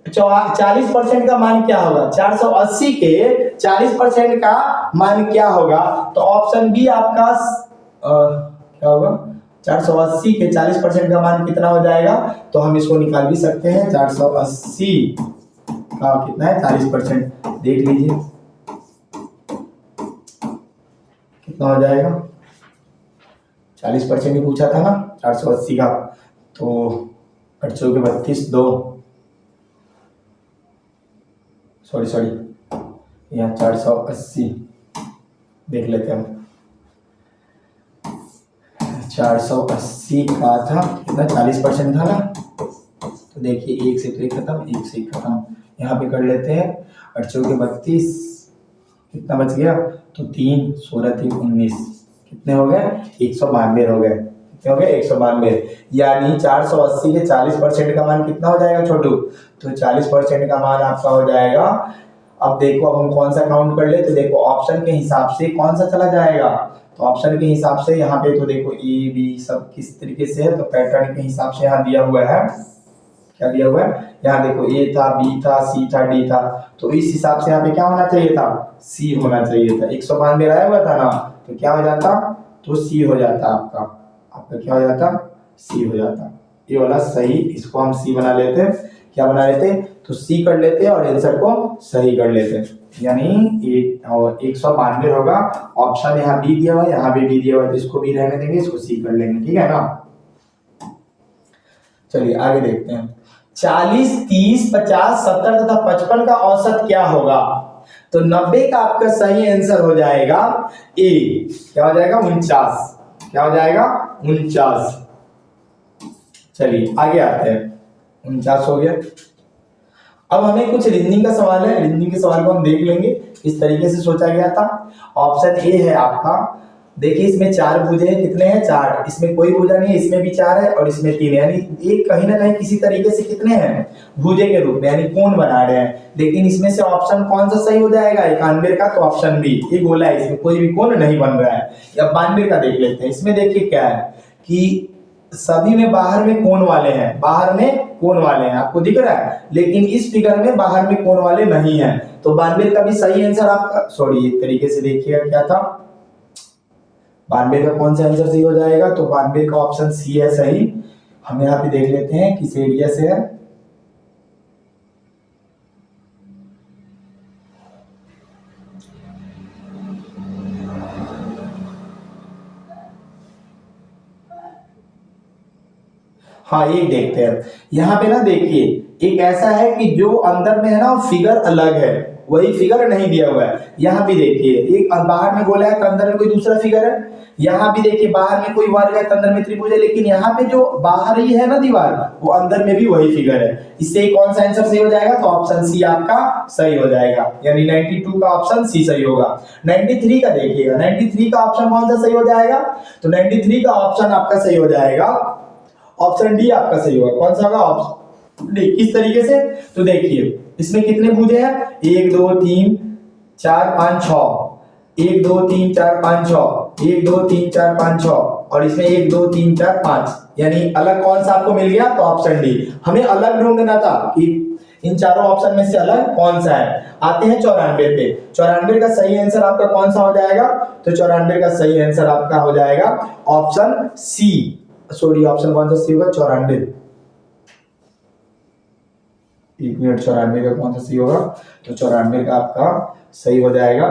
40% का मान क्या होगा, 480 के 40% का मान क्या होगा, तो ऑप्शन बी आपका क्या होगा, 480 के 40% का मान कितना हो जाएगा, तो हम इसको निकाल भी सकते हैं। 480 का कितना है, 40%, देख लीजिए कितना हो जाएगा, 40% ही पूछा था ना 480 का, तो 8 के 32, 2 सॉरी यहाँ 480 देख लेते हैं। 480 का था कितना, 40% था ना, तो देखिए 1 से तो 1 खत्म, 1 से 1 खत्म, यहाँ पे कर लेते हैं। 8 के 32, कितना बच गया, तो 3, 16, 3, 19, कितने हो गए, 192 हो गए। कितने हो गए, 192। यानी 480 के 40% का मान कितना हो जाएगा छोटू, तो 40% का मान आपका हो जाएगा। अब देखो, अब हम कौन सा काउंट कर ले, तो देखो ऑप्शन के हिसाब से कौन सा चला जाएगा, तो ऑप्शन के हिसाब से यहाँ पे तो देखो ए बी सब किस तरीके से है, तो पैटर्न के हिसाब से यहाँ दिया हुआ है, क्या दिया हुआ है, यहाँ देखो ए था, बी था, सी था, डी था, तो इस हिसाब से यहाँ पे क्या होना चाहिए था, सी होना चाहिए था। 192 आया हुआ था ना, तो क्या हो जाता, तो सी हो जाता आपका क्या हो जाता, सी हो जाता। ये वाला सही, इसको हम सी बना लेते, क्या बना लेते, तो सी कर लेते और आंसर को सही कर लेते, यानी 192 होगा। ऑप्शन यहाँ बी दिया हुआ है, यहाँ भी बी दिया हुआ है, तो इसको भी रहने देंगे, इसको सी कर लेंगे। ठीक है ना, चलिए आगे देखते हैं। 40, 30, 50, 70 तथा 55 का औसत क्या होगा, तो 90 का आपका सही आंसर हो जाएगा ए, क्या हो जाएगा, 49, क्या हो जाएगा, 49। चलिए आगे आते हैं, 49 हो गया। अब हमें कुछ रीजनिंग का सवाल है, रीजनिंग के सवाल को हम देख लेंगे। इस तरीके से सोचा गया था। ऑप्शन ए है आपका, देखिए इसमें 4 भुजे हैं, कितने हैं, 4, इसमें कोई भुजा नहीं है, इसमें भी 4 है और इसमें 3 है, यानी एक कहीं ना कहीं किसी तरीके से कितने हैं, भुजे के रूप में, यानी कोण बना रहे हैं। लेकिन इसमें से ऑप्शन कौन सा सही हो जाएगा, 91 का, तो ऑप्शन बी, ये गोला है, इसमें कोई भी कोण नहीं बन रहा है। अब 92 का देख लेते हैं। इसमें देखिए क्या है कि सभी में बाहर में कोण वाले हैं, बाहर में कोण वाले हैं, आपको दिख रहा है, लेकिन इस फिगर में बाहर में कोण वाले नहीं हैं, तो 92 का भी सही आंसर आपका, सॉरी एक तरीके से देखिएगा क्या था, 92 का कौन सा आंसर सही हो जाएगा, तो 92 का ऑप्शन सी है सही। हम यहाँ पे देख लेते हैं किस एरिया से है। हाँ एक देखते हैं, यहाँ पे ना देखिए, एक ऐसा है कि जो अंदर में है ना फिगर अलग है, वही फिगर नहीं दिया हुआ है। यहाँ भी देखिए एक बाहर में गोला है तो अंदर में कोई दूसरा फिगर है, यहाँ भी देखिए बाहर में कोई वर्ग है तो अंदर में त्रिभुज है, लेकिन यहाँ पे जो बाहर ही है ना दीवार, वो अंदर में भी वही फिगर है। इससे कौन सा आंसर सही हो जाएगा? तो ऑप्शन सी आपका सही हो जाएगा, यानी 92 का ऑप्शन सी सही होगा। 93 का देखिएगा, 93 का ऑप्शन कौन सा सही हो जाएगा? तो 93 का ऑप्शन आपका सही हो जाएगा, ऑप्शन डी आपका सही होगा। कौन सा होगा? Option D. किस तरीके से? तो देखिए इसमें कितने भुजे हैं? 1 2 3 4 5 6, 1 2 3 4 5 6, 1 2 3 4 5 6, और इसमें 1 2 3 4 5, यानी अलग कौन सा आपको मिल गया? तो ऑप्शन डी। हमें अलग ढूंढना था कि इन चारों ऑप्शन में से अलग कौन सा है। आते हैं 94 पे। 94 का सही आंसर आपका कौन सा हो जाएगा? तो 94 का सही आंसर आपका हो जाएगा ऑप्शन सी। सॉरी, ऑप्शन कौन सा सी होगा? 94। 1 मिनट, 94 का कौन सा सी होगा? तो 94 का आपका सही हो जाएगा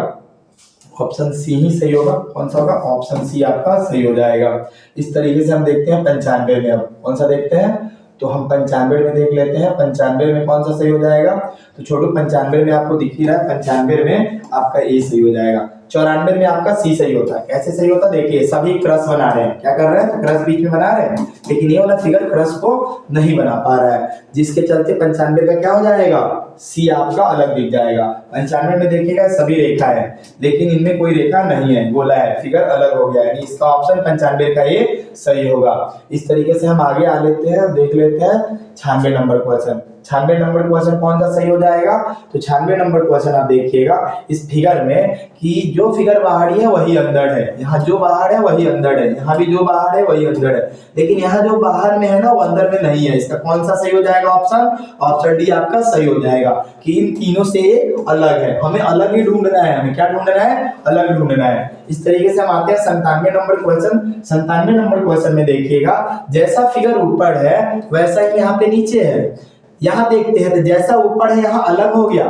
ऑप्शन सी ही सही होगा। कौन सा होगा? ऑप्शन सी आपका सही हो जाएगा। इस तरीके से हम देखते हैं 95 में। अब कौन सा देखते हैं? तो हम 95 में देख लेते हैं 95 में कौन सा सही हो जाएगा। तो छोटू 95 में आपको दिख ही रहा है, 95 में आपका ए सही हो जाएगा। 94 में आपका सी सही होता है। कैसे सही होता है? देखिए सभी क्रस बना रहे हैं। क्या कर रहे हैं? तो क्रस बीच में बना रहे हैं, लेकिन ये वाला फिगर क्रस को नहीं बना पा रहा है, जिसके चलते 95 का क्या हो जाएगा? सी आपका अलग दिख जाएगा। 95 में देखिएगा सभी रेखा है, लेकिन इनमें कोई रेखा नहीं है, गोला है, फिगर अलग हो गया है, इसका ऑप्शन 95 का ये सही होगा। इस तरीके से हम आगे आ लेते हैं, देख लेते हैं 96 नंबर क्वेश्चन। 96 नंबर क्वेश्चन कौन सा सही हो जाएगा? तो 96 नंबर क्वेश्चन आप देखिएगा इस फिगर में कि जो फिगर बाहरी है वही अंदर है, यहाँ जो बाहर है वही अंदर है, यहाँ भी जो बाहर है वही अंदर है, लेकिन यहाँ जो बाहर में है ना वो अंदर में नहीं है। इसका कौन सा सही हो जाएगा? ऑप्शन डी आपका सही हो जाएगा कि इन तीनों से अलग है। हमें अलग ही ढूंढना है। हमें क्या ढूंढना है? अलग ढूंढना है। इस तरीके से हम आते हैं 97 नंबर क्वेश्चन। 97 नंबर क्वेश्चन में देखिएगा जैसा फिगर ऊपर है वैसा ही यहाँ पे नीचे है। यहाँ देखते हैं तो जैसा ऊपर है यहाँ अलग हो गया,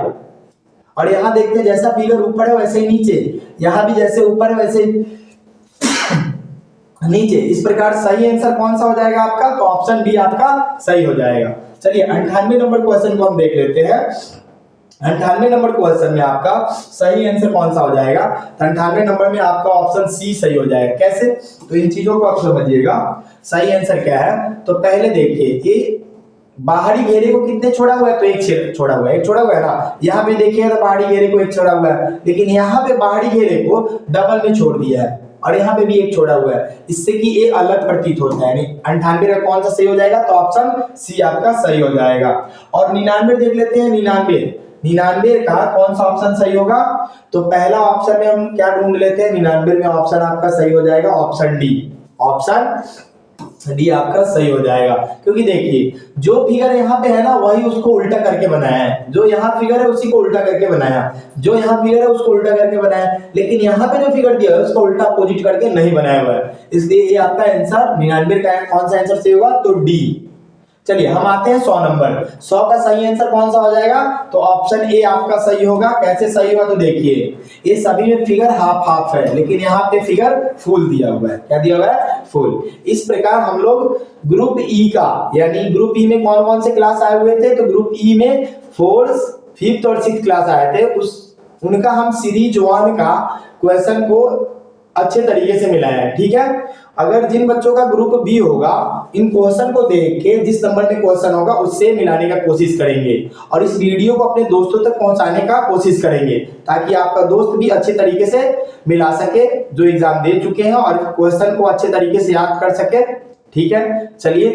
और यहाँ देखते हैं जैसा फिगर ऊपर है वैसे ही नीचे, यहाँ भी जैसे ऊपर है वैसे नीचे। इस प्रकार सही आंसर कौन सा हो जाएगा आपका? तो ऑप्शन डी आपका सही हो जाएगा। चलिए 98 नंबर क्वेश्चन को हम देख लेते हैं। 98 नंबर क्वेश्चन में आपका सही आंसर कौन सा हो जाएगा? तो 98 नंबर में आपका ऑप्शन सी सही हो जाएगा। कैसे? तो इन चीजों को आप समझिएगा। सही आंसर क्या है? तो पहले देखिए कि बाहरी घेरे को कितने छोड़ा हुआ है? तो एक छोड़ा हुआ है, एक छोड़ा हुआ है ना। यहाँ पे देखिए तो बाहरी घेरे को एक छोड़ा हुआ है, लेकिन यहाँ पे बाहरी घेरे को डबल में छोड़ दिया है, और यहाँ पे भी एक छोड़ा हुआ है, इससे कि ये अलग प्रतीत होता है। 98 का कौन सा सही हो जाएगा? तो ऑप्शन सी आपका सही हो जाएगा। और 99 देख लेते हैं। 99 का कौन सा ऑप्शन सही होगा? तो पहला ऑप्शन में हम क्या ढूंढ लेते हैं? 99 में ऑप्शन आपका सही हो जाएगा ऑप्शन डी। ऑप्शन डी आपका सही हो जाएगा, क्योंकि देखिए जो फिगर यहाँ पे है ना वही उसको उल्टा करके बनाया है, जो यहाँ फिगर है उसी को उल्टा करके बनाया, जो यहाँ फिगर है उसको उल्टा करके बनाया, लेकिन यहाँ पे जो फिगर दिया है उसको उल्टा अपोजिट करके नहीं बनाया हुआ है। इसलिए ये आपका आंसर 99 का कौन सा आंसर सही होगा? तो डी। चलिए हम आते हैं 100 नंबर। 100 का सही आंसर कौन सा हो जाएगा? तो ऑप्शन ए आपका सही होगा। कैसे सही होगा? तो देखिए ये सभी में फिगर हाफ हाफ है, लेकिन यहाँ पे फिगर फुल दिया हुआ है। क्या दिया हुआ है? फुल। इस प्रकार हम लोग ग्रुप ई का, यानी ग्रुप ई में कौन कौन से क्लास आए हुए थे? तो ग्रुप ई में 4th, 5th और 6th क्लास आए थे। उनका हम सीरीज 1 का क्वेश्चन को अच्छे तरीके से मिलाया है। ठीक है, अगर जिन बच्चों का ग्रुप बी होगा इन क्वेश्चन को देख के जिस नंबर में क्वेश्चन होगा उससे मिलाने का कोशिश करेंगे, और इस वीडियो को अपने दोस्तों तक पहुंचाने का कोशिश करेंगे, ताकि आपका दोस्त भी अच्छे तरीके से मिला सके, जो एग्जाम दे चुके हैं, और क्वेश्चन को अच्छे तरीके से याद कर सके। ठीक है, चलिए